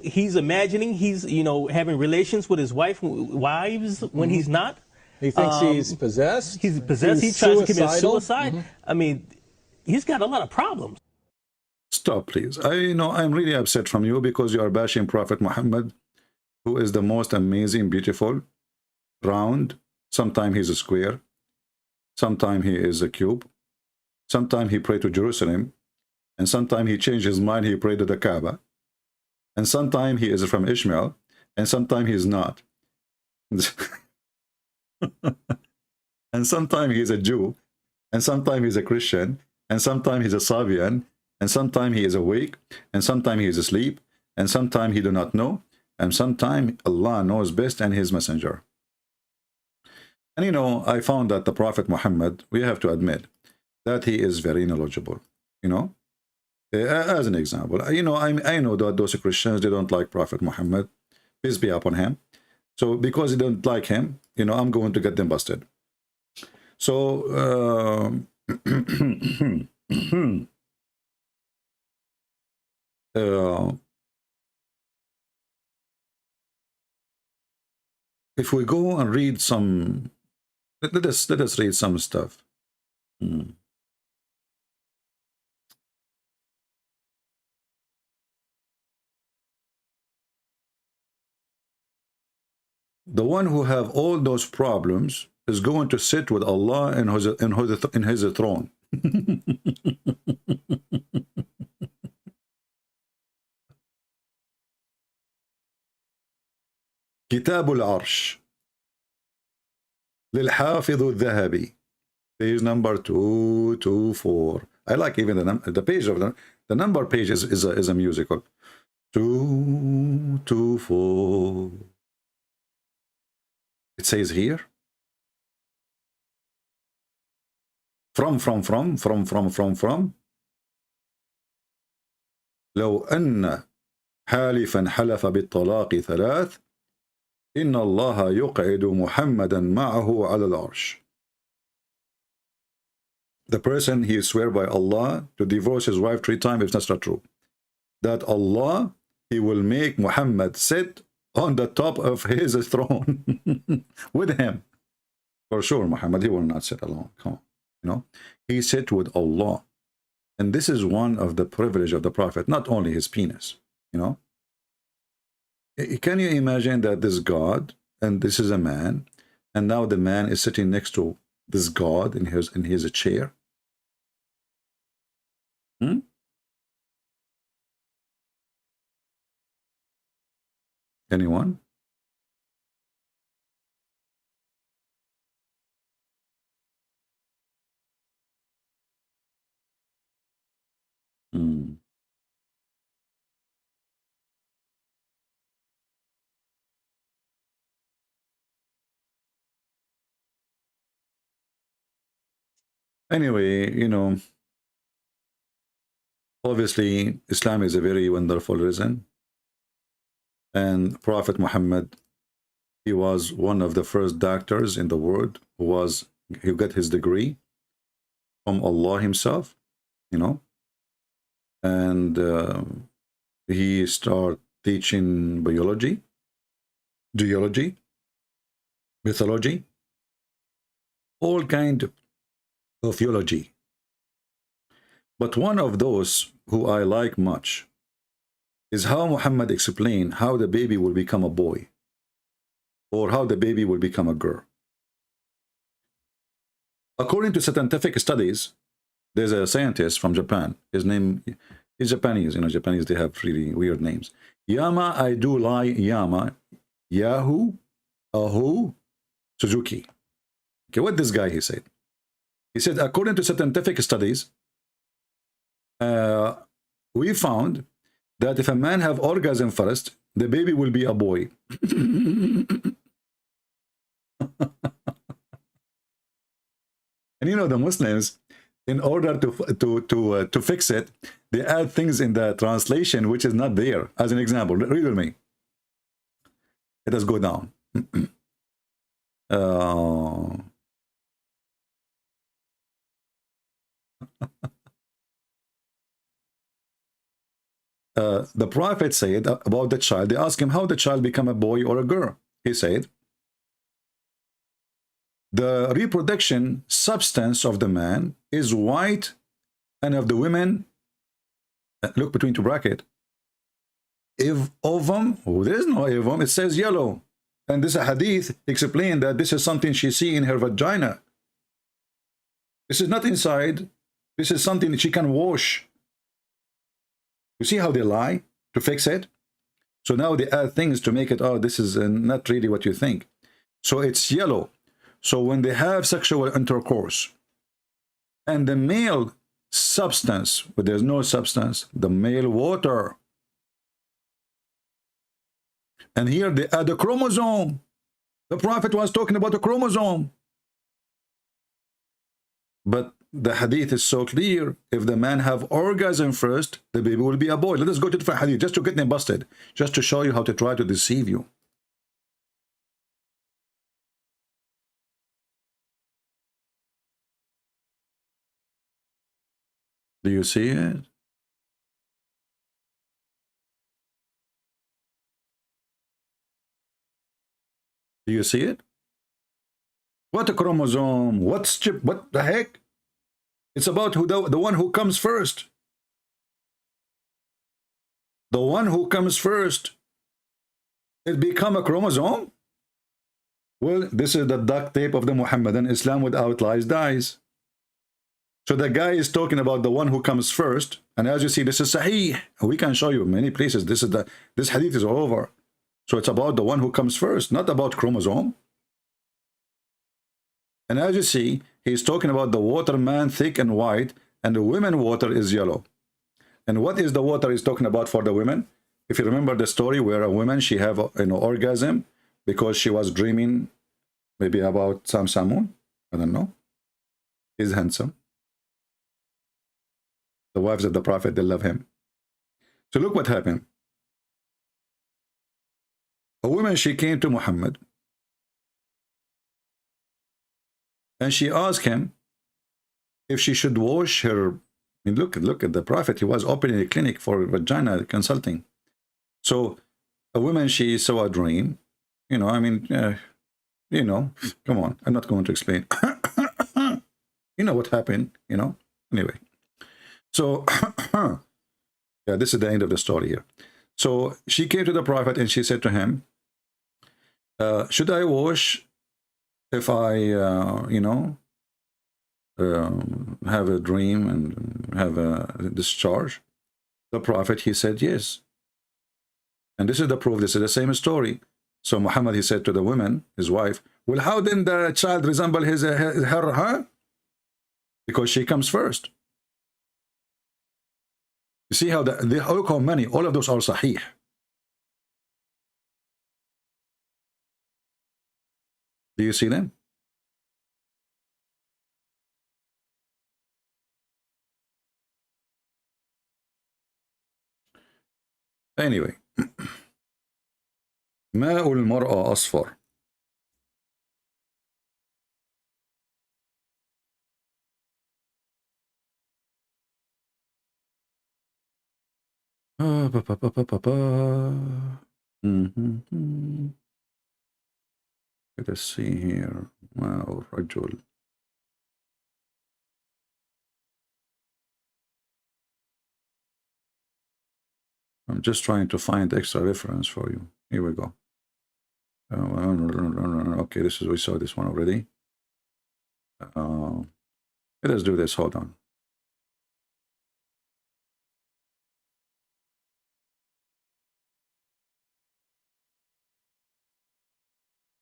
Speaker 1: He's imagining he's, having relations with his wives when he's not.
Speaker 8: He thinks he's possessed.
Speaker 1: He's possessed. He tries to commit suicide. I mean, he's got a lot of problems.
Speaker 7: Stop, please. I'm really upset from you because you are bashing Prophet Muhammad, who is the most amazing, beautiful, round. Sometimes he's a square. Sometimes he is a cube. Sometimes he prayed to Jerusalem. And sometimes he changed his mind. He prayed to the Kaaba. And sometimes he is from Ishmael. And sometimes he's not. And sometimes he's a Jew. And sometimes he's a Christian. And sometimes he's a Sabian. And sometimes he is awake. And sometimes he is asleep. And sometimes he do not know. And sometimes Allah knows best and his messenger. And I found that the Prophet Muhammad, we have to admit that he is very knowledgeable. As an example, I know that those Christians, they don't like Prophet Muhammad, peace be upon him. So because they don't like him, I'm going to get them busted. So if we go and read some, let us read some stuff. The one who have all those problems is going to sit with Allah in his throne. كتاب العرش للحافظ الذهبي, page number 224. I like even the page of the number page is a musical. 224. It says here, from لو أن حالفا حلف بالطلاق ثلاث إن الله يقعد محمدا معه على العرش. The person, he swear by Allah to divorce his wife 3 times if that's not true. That Allah, he will make Muhammad sit on the top of his throne with him. For sure, Muhammad, he will not sit alone. Come on. You know, he sit with Allah. And this is one of the privilege of the Prophet, not only his penis, you know. Can you imagine that this God, and this is a man, and now the man is sitting next to this God in his chair? Anyone? Anyway, you know, obviously Islam is a very wonderful religion, and Prophet Muhammad, he was one of the first doctors in the world who got his degree from Allah himself, you know, and he started teaching biology, geology, mythology, all kind of theology. But one of those who I like much is how Muhammad explained how the baby will become a boy, or how the baby will become a girl. According to scientific studies, there's a scientist from Japan. His name is Japanese. You know, Japanese, they have really weird names. Yama Aidulai Yama Yahoo Ahu Suzuki. Okay, what this guy he said? He said, according to scientific studies, we found that if a man have orgasm first, the baby will be a boy. And you know, the Muslims, in order to fix it, they add things in the translation which is not there. As an example, read with me. Let us go down. The Prophet said about the child, they asked him how the child become a boy or a girl. He said, the reproduction substance of the man is white, and of the women, look between two brackets, if ovum, oh, there is no ovum, it says yellow. And this hadith explained that this is something she see in her vagina. This is not inside. This is something that she can wash. You see how they lie to fix it? So now they add things to make it, oh, this is not really what you think. So it's yellow. So when they have sexual intercourse, and the male substance, but there's no substance, the male water. And here they add a chromosome. The Prophet was talking about a chromosome. But the hadith is so clear. If the man have orgasm first, the baby will be a boy. Let us go to the hadith just to get them busted, just to show you how to try to deceive you. Do you see it? Do you see it? What a chromosome? What's chip? What the heck? It's about who the one who comes first. The one who comes first. It become a chromosome? Well, this is the duct tape of the Muhammadan Islam without lies dies. So the guy is talking about the one who comes first, and as you see, this is Sahih. We can show you many places. This hadith is all over. So it's about the one who comes first, not about chromosome. And as you see, he's talking about the water man thick and white, and the women water is yellow. And what is the water he's talking about for the women? If you remember the story where a woman, she have an orgasm because she was dreaming maybe about Sam Shamoun. I don't know. He's handsome. The wives of the Prophet, they love him. So look what happened. A woman, she came to Muhammad, and she asked him if she should wash her. I mean, look at the Prophet. He was opening a clinic for vagina consulting. So a woman, she saw a dream. You know, I mean, you know, come on, I'm not going to explain. You know what happened, you know? Anyway, so, yeah, this is the end of the story here. So she came to the prophet and she said to him, should I wash if I, you know, have a dream and have a discharge? The prophet, he said, yes. And this is the proof. This is the same story. So Muhammad, he said to the woman, his wife, well, how didn't the child resemble her? Because she comes first. You see how look how many, all of those are sahih. Do you see them? Anyway, ماء المرأة أصفر. Let us see here. ماء الرجل. I'm just trying to find extra reference for you. Here we go. Okay, this is, we saw this one already. Let us do this. Hold on.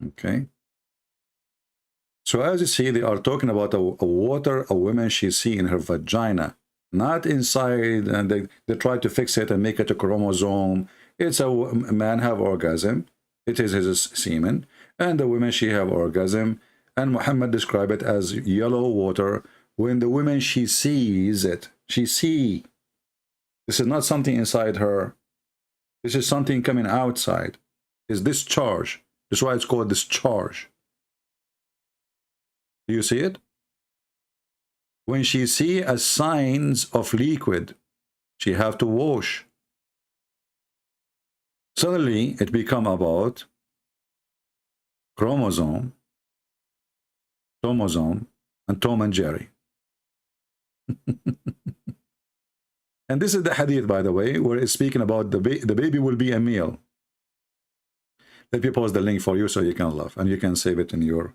Speaker 7: Okay. So as you see, they are talking about a water a woman she see in her vagina, not inside, and they try to fix it and make it a chromosome. It's a man have orgasm. It is his semen. And the woman, she have orgasm. And Muhammad described it as yellow water. When the woman, she sees it, she see. This is not something inside her. This is something coming outside. It's discharge. That's why it's called discharge. Do you see it? When she see as signs of liquid, she have to wash. Suddenly, it become about chromosome, tomosome, and Tom and Jerry. And this is the hadith, by the way, where it's speaking about the baby will be a male. Let me post the link for you so you can laugh, and you can save it in your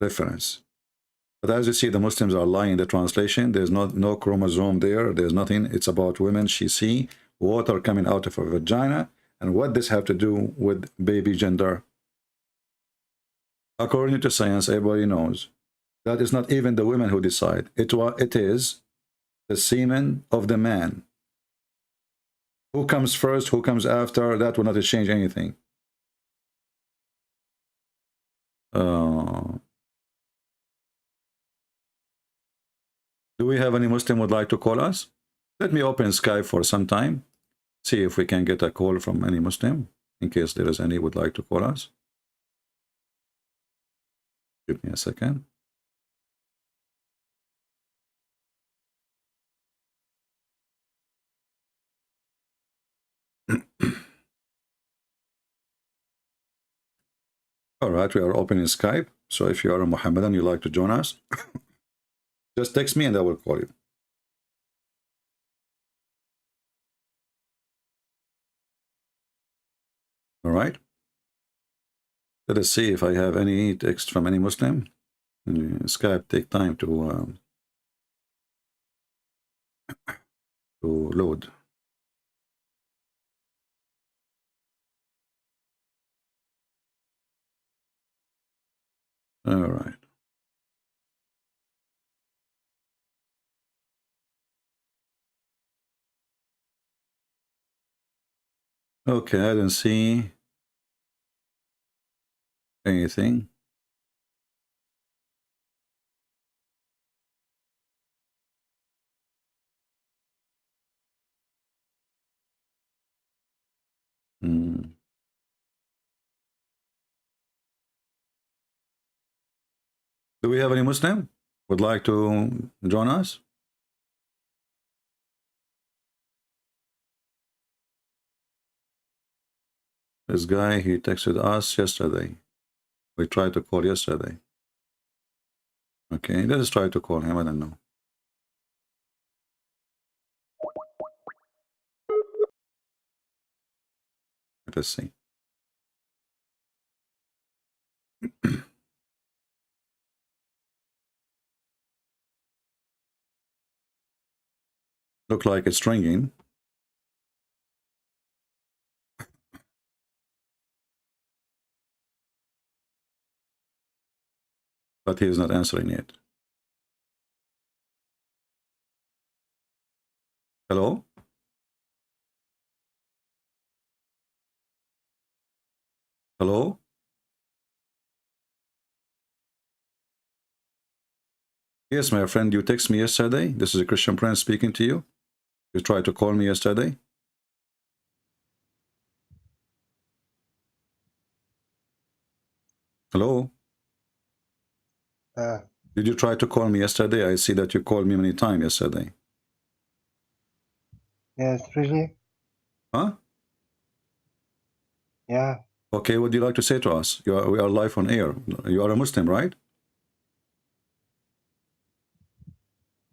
Speaker 7: reference. But as you see, the Muslims are lying in the translation. There's no chromosome there. There's nothing. It's about women. She see water coming out of her vagina. And what this have to do with baby gender? According to science, everybody knows that is not even the women who decide. It is the semen of the man. Who comes first, who comes after, that will not change anything. Do we have any Muslim would like to call us? Let me open Skype for some time. See if we can get a call from any Muslim, in case there is any would like to call us. Give me a second. All right, we are opening Skype. So if you are a Mohammedan, you'd like to join us, just text me and I will call you. All right. Let us see if I have any text from any Muslim. Skype take time to load. All right. Okay, I don't see anything. Do we have any Muslim would like to join us? This guy, he texted us yesterday. We tried to call yesterday. Okay, let's try to call him. I don't know. Let us see. Look like it's ringing. But he is not answering yet. Hello? Hello? Yes, my friend, you text me yesterday. This is a Christian Prince speaking to you. You tried to call me yesterday. Hello? Did you try to call me yesterday? I see that you called me many times yesterday.
Speaker 9: Yes, really?
Speaker 7: Huh?
Speaker 9: Yeah,
Speaker 7: Okay, what do you like to say to us? We are live on air. You are a Muslim, right?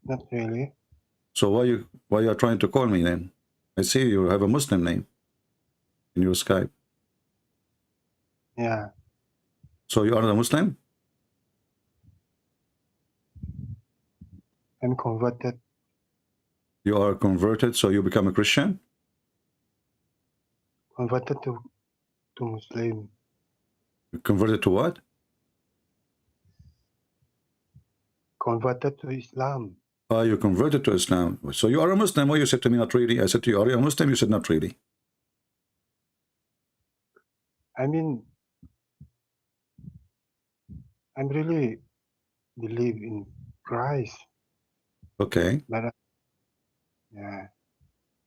Speaker 9: not really.
Speaker 7: So why you are trying to call me then? I see you have a Muslim name in your Skype.
Speaker 9: Yeah,
Speaker 7: So you are a Muslim?
Speaker 9: I'm converted.
Speaker 7: You are converted, so you become a Christian?
Speaker 9: Converted to Muslim.
Speaker 7: Converted to what?
Speaker 9: Converted to Islam.
Speaker 7: You converted to Islam. So you are a Muslim. Well, you said to me, not really. I said to you, are you a Muslim? You said, not really.
Speaker 9: I mean, I'm really believe in Christ.
Speaker 7: Okay.
Speaker 9: But yeah,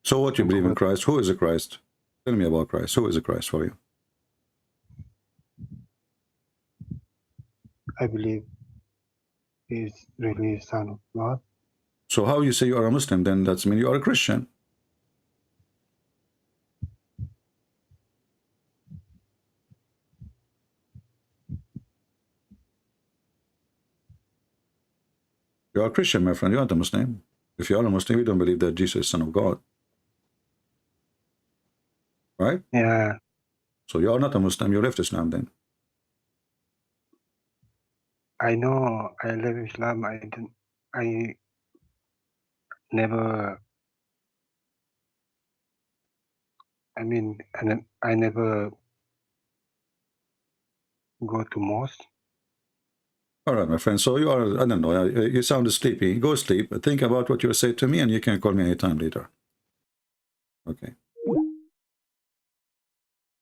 Speaker 7: So what you
Speaker 9: I'm
Speaker 7: believe in
Speaker 9: converted.
Speaker 7: Christ? Who is a Christ? Tell me about Christ. Who is a Christ for you?
Speaker 9: I believe he is really Son of God.
Speaker 7: So how you say you are a Muslim? Then that's mean you are a Christian. You are a Christian, my friend. You aren't a Muslim. If you are a Muslim, you don't believe that Jesus is Son of God. Right?
Speaker 9: Yeah,
Speaker 7: So you are not a Muslim. You left Islam then.
Speaker 9: I know. I love Islam. I never. I mean, I never go to mosque.
Speaker 7: All right, my friend. So you are, I don't know, you sound sleepy. Go sleep. Think about what you say to me and you can call me anytime later. Okay.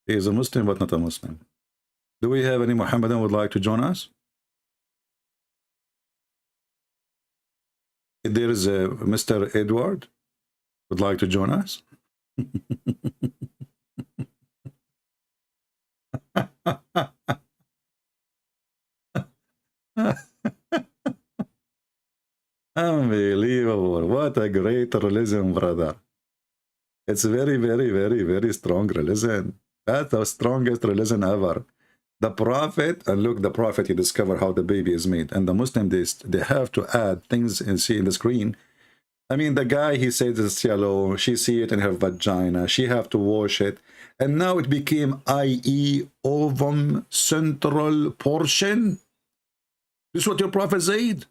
Speaker 7: He is a Muslim, but not a Muslim. Do we have any Muhammadan who would like to join us? If there is a Mr. Edward would like to join us. Unbelievable. What a great religion, brother. It's very, very, very, very strong religion. That's the strongest religion ever. The Prophet, and look, the Prophet, he discovered how the baby is made. And the Muslim, they have to add things and see in the screen. I mean, the guy, he says it's yellow. She see it in her vagina. She have to wash it. And now it became IE, ovum, central portion. This is what your Prophet said.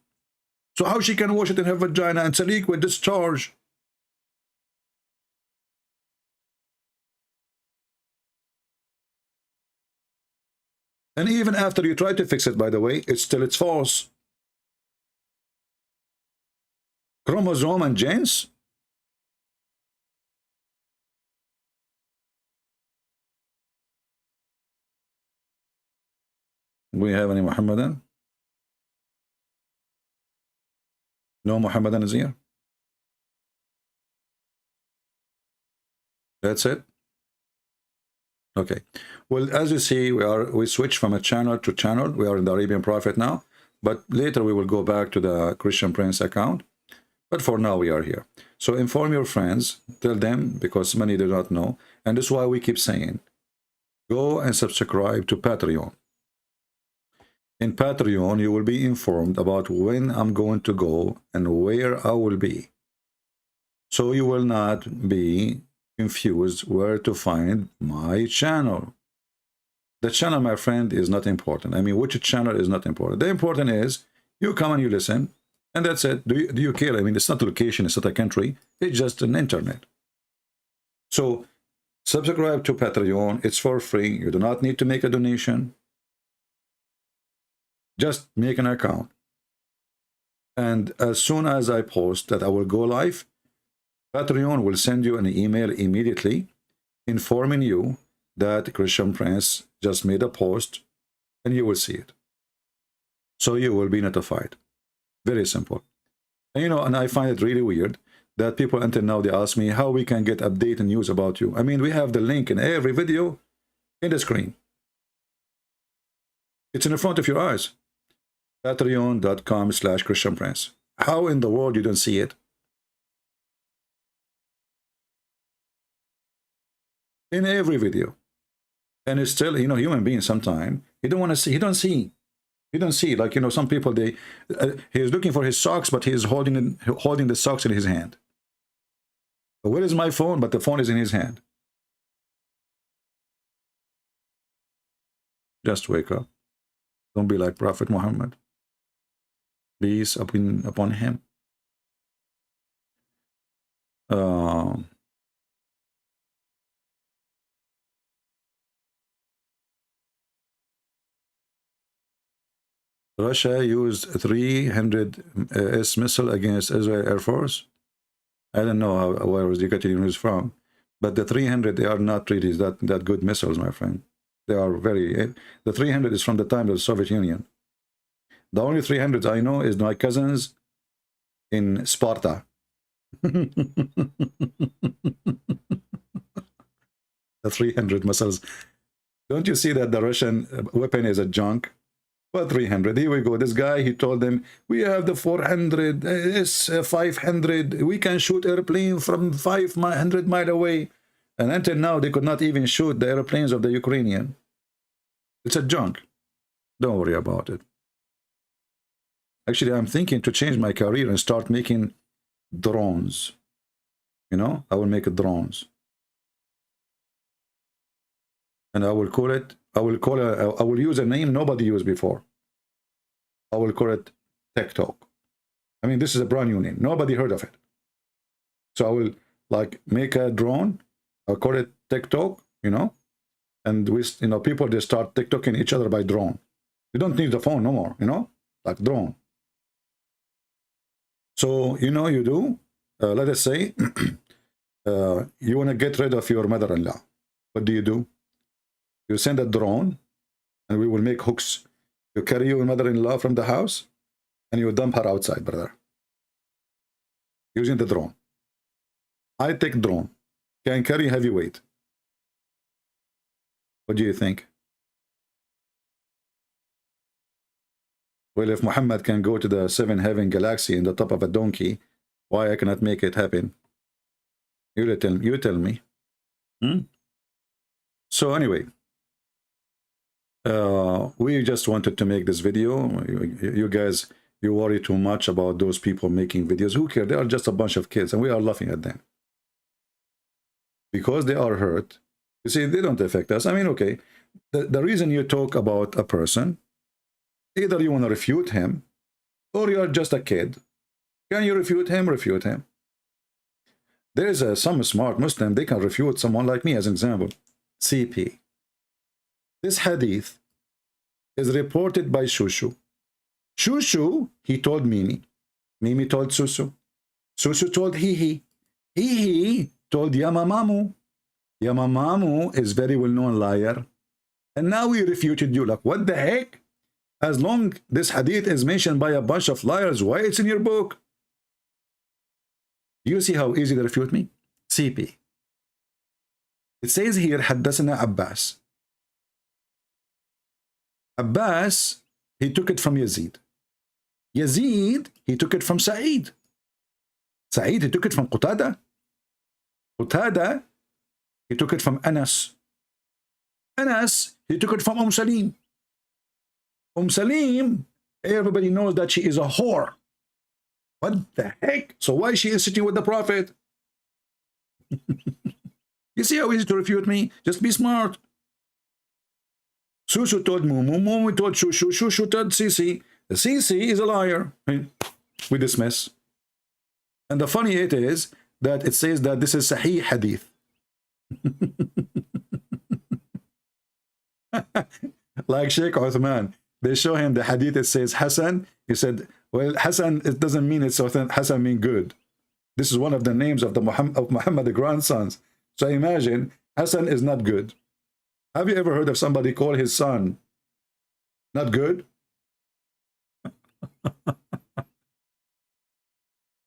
Speaker 7: So how she can wash it in her vagina and it's a liquid discharge? And even after you try to fix it, by the way, it's false. Chromosome and genes? Do we have any Muhammadan? No Muhammadan is here. That's it. Okay. Well, as you see, we switch from a channel to channel. We are in the Arabian Prophet now, but later we will go back to the Christian Prince account. But for now, we are here. So inform your friends, tell them, because many do not know, and this is why we keep saying, go and subscribe to Patreon. In Patreon, you will be informed about when I'm going to go and where I will be. So you will not be confused where to find my channel. The channel, my friend, is not important. I mean, which channel is not important. The important is you come and you listen, and that's it. Do you care? I mean, it's not a location, it's not a country, it's just an internet. So subscribe to Patreon. It's for free. You do not need to make a donation. Just make an account. And as soon as I post that I will go live, Patreon will send you an email immediately informing you that Christian Prince just made a post, and you will see it. So you will be notified. Very simple. And, you know, and I find it really weird that people until now, they ask me how we can get update and news about you. I mean, we have the link in every video in the screen. It's in the front of your eyes. Patreon.com/Christian Prince. How in the world you don't see it? In every video. And it's still, you know, human beings sometimes, you don't want to see, you don't see, like, you know, some people, they, he's looking for his socks, but he's holding the socks in his hand. But where is my phone? But the phone is in his hand. Just wake up. Don't be like Prophet Muhammad. Peace upon him. Russia used 300 S missile against Israel Air Force. I don't know where was you getting news from, but the 300, they are not really that good missiles, my friend. They are very. The 300 is from the time of the Soviet Union. The only 300 I know is my cousins in Sparta. The 300 missiles. Don't you see that the Russian weapon is a junk? Well, 300. Here we go. This guy, he told them, we have the 400, S-500. We can shoot airplane from 500 miles away. And until now, they could not even shoot the airplanes of the Ukrainian. It's a junk. Don't worry about it. Actually, I'm thinking to change my career and start making drones. You know, I will make drones. And I will call it, I will use a name nobody used before. I will call it TikTok. I mean, this is a brand new name. Nobody heard of it. So I will like make a drone. I'll call it TikTok, you know, and we, you know, people, they start TikToking each other by drone. You don't need the phone no more, you know, like drone. So, you know, you do, let us say, you want to get rid of your mother-in-law. What do? You send a drone, and we will make hooks. You carry your mother-in-law from the house, and you dump her outside, brother. Using the drone. I take drone. Can carry heavy weight. What do you think? Well, if Muhammad can go to the 7th heaven galaxy in the top of a donkey, why I cannot make it happen? You tell me. So anyway, we just wanted to make this video. You guys, you worry too much about those people making videos. Who cares? They are just a bunch of kids, and we are laughing at them. Because they are hurt. You see, they don't affect us. I mean, okay, the reason you talk about a person, either you want to refute him, or you are just a kid. Can you refute him? Refute him. There is some smart Muslim, they can refute someone like me, as an example. CP. This hadith is reported by Shushu. Shushu, he told Mimi. Mimi told Susu. Susu told Hihi. Hihi told Yamamamu. Yamamamu is very well-known liar. And now we refuted you. Like, what the heck? As long this hadith is mentioned by a bunch of liars, why it's in your book? You see how easy they refute me? CP. It says here, Haddasana Abbas. Abbas, he took it from Yazid. Yazid, he took it from Sa'id. Sa'id, he took it from Qatada. Qatada, he took it from Anas. Anas, he took it from Salim. Salim, everybody knows that she is a whore. What the heck? So why she is sitting with the Prophet? You see how easy to refute me? Just be smart. Susu told Mumu, Mumu told Shushu, Shushu told Sisi. The Sisi is a liar. We dismiss. And the funny it is that it says that this is Sahih Hadith. Like Sheikh Uthman, they show him the Hadith, it says Hassan. He said, well, Hassan, it doesn't mean it's authentic. Hassan mean good. This is one of the names of Muhammad, the grandsons. So imagine, Hassan is not good. Have you ever heard of somebody call his son not good?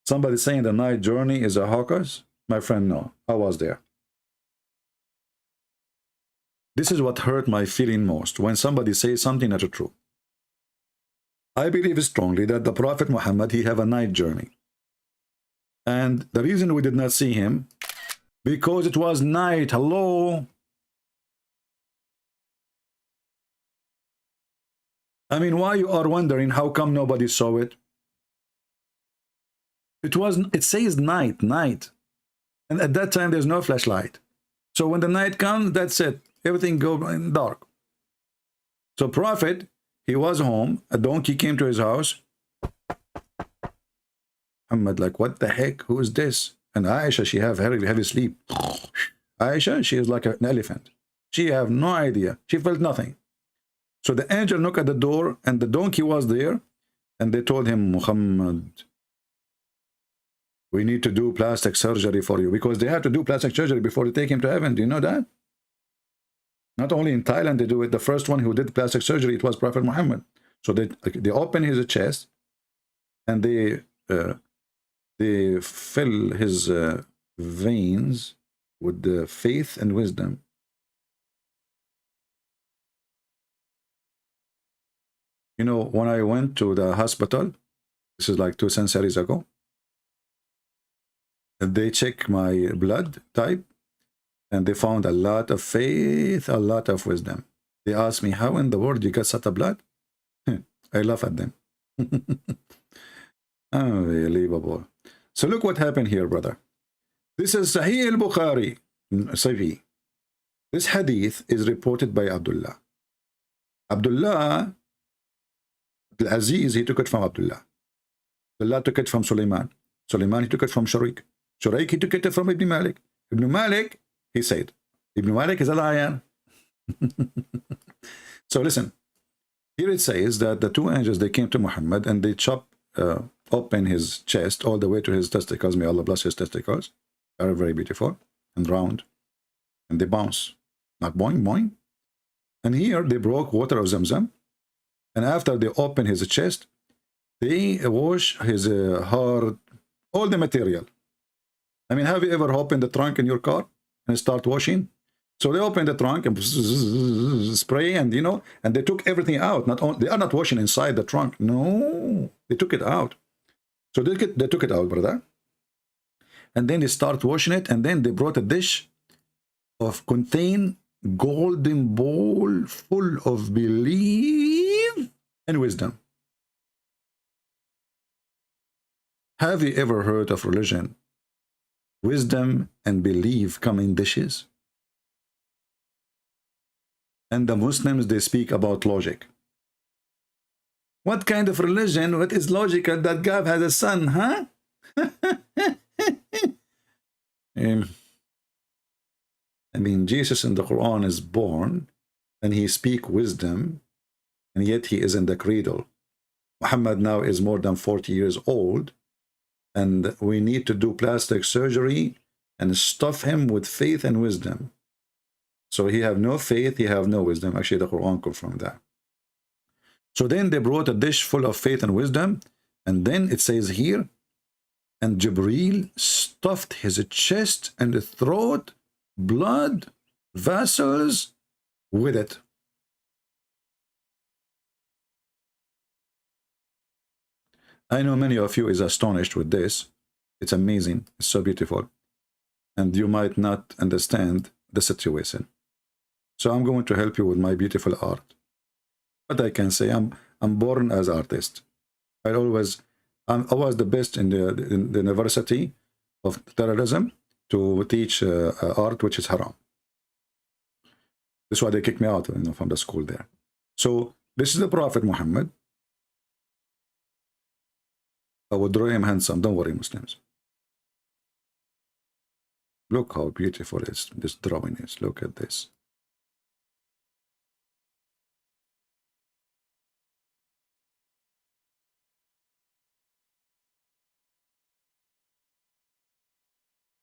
Speaker 7: Somebody saying the night journey is a hawkers? My friend, no. I was there. This is what hurt my feeling most, when somebody says something not true. I believe strongly that the Prophet Muhammad, he have a night journey. And the reason we did not see him, because it was night. Hello? I mean, why you are wondering how come nobody saw it? It says night. And at that time, there's no flashlight. So when the night comes, that's it. Everything goes in dark. So Prophet, he was home. A donkey came to his house. Muhammad, like, what the heck? Who is this? And Aisha, she have heavy sleep. Aisha, she is like an elephant. She have no idea. She felt nothing. So the angel knocked at the door, and the donkey was there. And they told him, Muhammad, we need to do plastic surgery for you. Because they have to do plastic surgery before they take him to heaven. Do you know that? Not only in Thailand they do it. The first one who did plastic surgery, it was Prophet Muhammad. So they open his chest, and they fill his veins with the faith and wisdom. You know, when I went to the hospital, this is like 2 centuries ago, and they checked my blood type, and they found a lot of faith, a lot of wisdom. They asked me, how in the world you got such a blood? I laugh at them. Unbelievable. So look what happened here, brother. This is Sahih al-Bukhari. Sahih. This hadith is reported by Abdullah. Abdullah al-Aziz, he took it from Abdullah. Abdullah took it from Sulaiman. Sulaiman, he took it from Sharik. Sharik, he took it from Ibn Malik. Ibn Malik, he said, Ibn Malik is a liar. So listen, here it says that the 2 angels, they came to Muhammad and they chopped open his chest all the way to his testicles. May Allah bless his testicles. They are very beautiful and round. And they bounce. Not boing, boing. And here they broke water of Zamzam. And after they open his chest, they wash his heart, all the material. I mean, have you ever opened the trunk in your car and start washing? So they opened the trunk and spray, and you know, and they took everything out. Not only, they are not washing inside the trunk. No, they took it out. So they took it out, brother. And then they start washing it, and then they brought a dish of contain golden bowl full of belief and wisdom. Have you ever heard of religion? Wisdom and belief come in dishes. And the Muslims, they speak about logic. What kind of religion? What is logical that God has a son, huh? I mean, Jesus in the Quran is born and he speaks wisdom, and yet he is in the cradle. Muhammad now is more than 40 years old, and we need to do plastic surgery and stuff him with faith and wisdom. So he have no faith, he have no wisdom. Actually, the Quran confirmed that. So then they brought a dish full of faith and wisdom, and then it says here, and Jibreel stuffed his chest and throat, blood, vessels with it. I know many of you is astonished with this. It's amazing. It's so beautiful. And you might not understand the situation. So I'm going to help you with my beautiful art. But I can say I'm born as artist. I was the best in the university of terrorism to teach art which is haram. That's why they kicked me out, from the school there. So this is the Prophet Muhammad. I would draw him handsome. Don't worry, Muslims. Look how beautiful this drawing is. Look at this.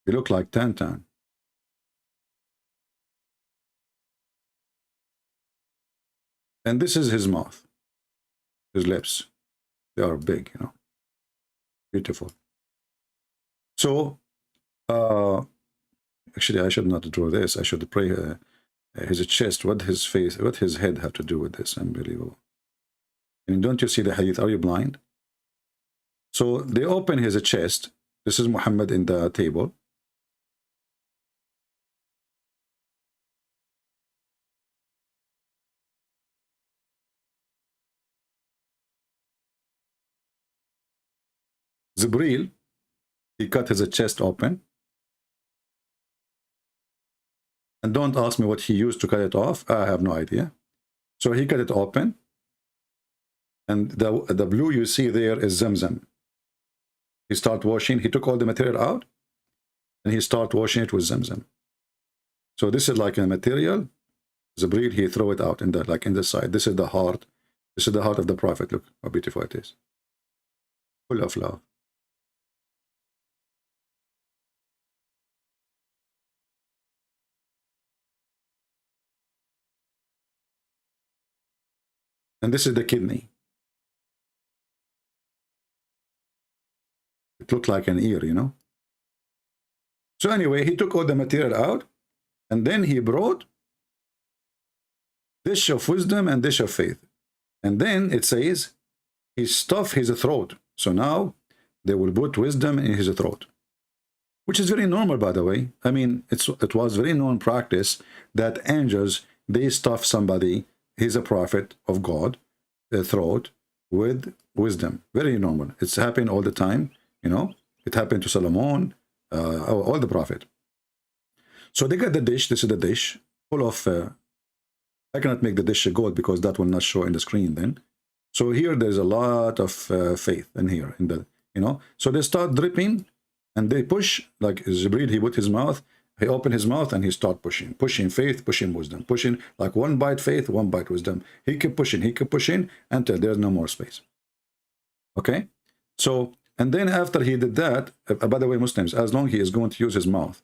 Speaker 7: They look like Tantan. And this is his mouth, his lips. They are big, beautiful. So, actually, I should not draw this. I should pray his chest. What his face, what his head have to do with this? Unbelievable. And don't you see the hadith? Are you blind? So they open his chest. This is Muhammad in the table. Jibreel, he cut his chest open. And don't ask me what he used to cut it off. I have no idea. So he cut it open. And the blue you see there is Zamzam. He started washing. He took all the material out. And he started washing it with Zamzam. So this is like a material. Jibreel, he throw it out in the side. This is the heart. This is the heart of the Prophet. Look how beautiful it is. Full of love. And this is the kidney. It looked like an ear, So anyway, he took all the material out, and then he brought dish of wisdom and dish of faith. And then it says, he stuffed his throat. So now they will put wisdom in his throat, which is very normal, by the way. I mean, it was very known practice that angels, they stuff somebody, he's a prophet of God, the throat with wisdom. Very normal. It's happened all the time, It happened to Solomon, all the prophet. So they got the dish. This is the dish full of. I cannot make the dish gold because that will not show in the screen then. So here there's a lot of faith in here, So they start dripping, and they push like Jibreel. He put his mouth. He opened his mouth and he started pushing faith, pushing wisdom, pushing like one bite faith, one bite wisdom. He kept pushing until there's no more space. Okay? So, and then after he did that, by the way, Muslims, as long as he is going to use his mouth,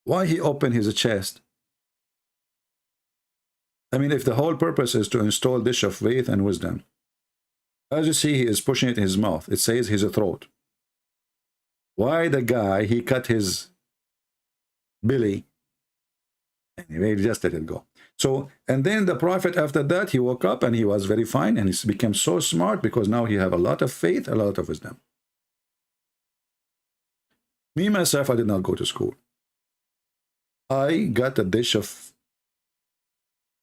Speaker 7: why he opened his chest? I mean, if the whole purpose is to install dish of faith and wisdom, as you see, he is pushing it in his mouth. It says his throat. Why the guy, he cut his belly? Anyway, just let it go. So, and then the Prophet, after that, he woke up and he was very fine, and he became so smart because now he have a lot of faith, a lot of wisdom. Me, myself, I did not go to school. I got a dish of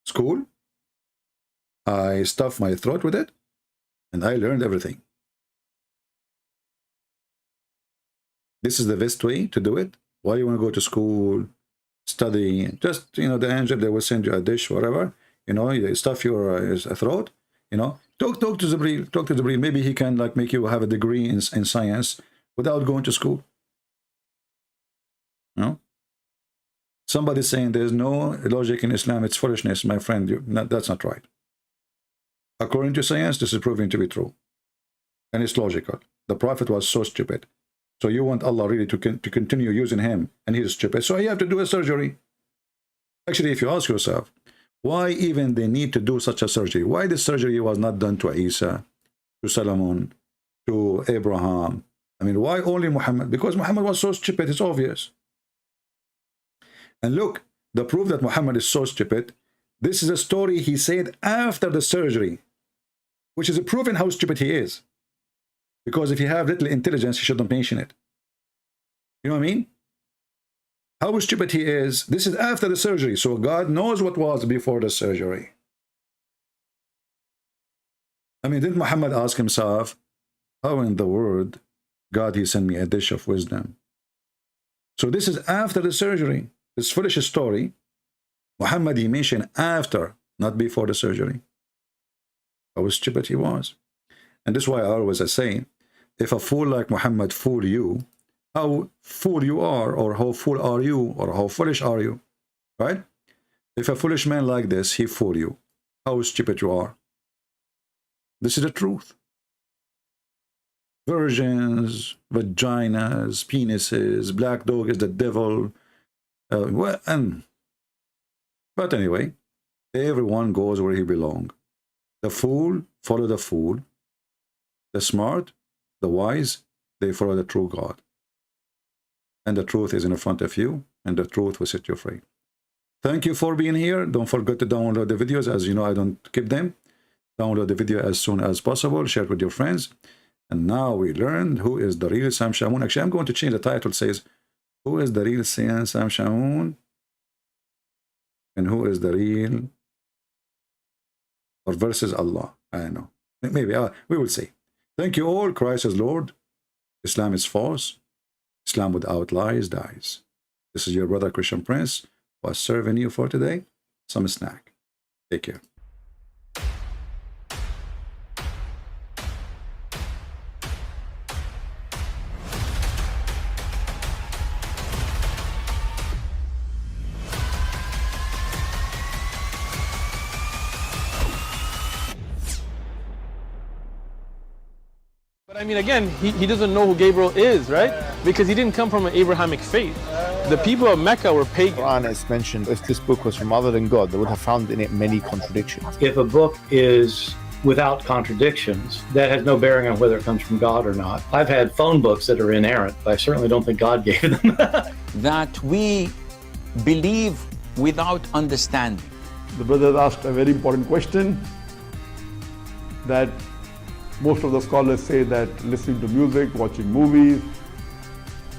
Speaker 7: school. I stuffed my throat with it, and I learned everything. This is the best way to do it. Why you want to go to school, study? Just, the angel, they will send you a dish, whatever. You stuff your throat. Talk to Jibreel. Talk to Jibreel. Maybe he can make you have a degree in science without going to school. Somebody saying there's no logic in Islam, it's foolishness, my friend. That's not right. According to science, this is proving to be true. And it's logical. The Prophet was so stupid. So you want Allah really to continue using him, and he's stupid. So you have to do a surgery. Actually, if you ask yourself, why even they need to do such a surgery? Why this surgery was not done to Isa, to Solomon, to Abraham? I mean, why only Muhammad? Because Muhammad was so stupid, it's obvious. And look, the proof that Muhammad is so stupid, this is a story he said after the surgery, which is a proof in how stupid he is. Because if you have little intelligence, you shouldn't mention it. You know what I mean? How stupid he is. This is after the surgery, so God knows what was before the surgery. I mean, didn't Muhammad ask himself, how in the world God, he sent me a dish of wisdom? So this is after the surgery. This foolish story, Muhammad, he mentioned after, not before the surgery. How stupid he was. And this is why I always say, if a fool like Muhammad fool you, how fool you are, or how fool are you, or how foolish are you, right? If a foolish man like this, he fool you, how stupid you are. This is the truth. Virgins, vaginas, penises, black dog is the devil. But anyway, everyone goes where he belongs. The fool follow the fool. The smart, the wise, they follow the true God. And the truth is in front of you, and the truth will set you free. Thank you for being here. Don't forget to download the videos. As you know, I don't keep them. Download the video as soon as possible. Share it with your friends. And now we learned who is the real Sam Shamoun. Actually, I'm going to change the title. It says, who is the real Sam Shamoun? And who is the real, or versus Allah? I don't know. Maybe we will see. Thank you all. Christ is Lord. Islam is false. Islam without lies dies. This is your brother Christian Prince, who was serving you for today some snack. Take care.
Speaker 10: But I mean, again, he doesn't know who Gabriel is, right? Because he didn't come from an Abrahamic faith. The people of Mecca were pagan.
Speaker 2: Quran is mentioned. If this book was from other than God, they would have found in it many contradictions.
Speaker 3: If a book is without contradictions, that has no bearing on whether it comes from God or not. I've had phone books that are inerrant, but I certainly don't think God gave them.
Speaker 4: That we believe without understanding.
Speaker 5: The brother asked a very important question, that most of the scholars say that listening to music, watching movies,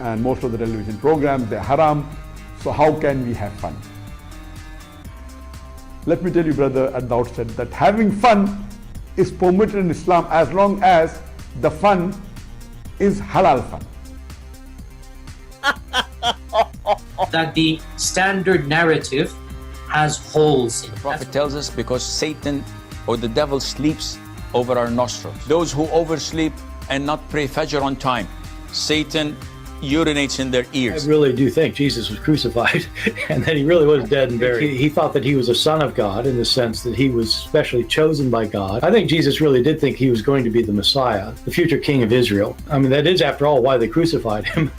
Speaker 5: and most of the television programs, they're haram. So how can we have fun? Let me tell you, brother, at the outset, that having fun is permitted in Islam as long as the fun is halal fun.
Speaker 6: That the standard narrative has holes in it.
Speaker 4: The Prophet tells us because Satan or the devil sleeps over our nostrils. Those who oversleep and not pray Fajr on time, Satan urinates in their ears.
Speaker 3: I really do think Jesus was crucified and that he really was dead and buried. He thought that he was a son of God in the sense that he was specially chosen by God. I think Jesus really did think he was going to be the Messiah, the future king of Israel. I mean, that is, after all, why they crucified him.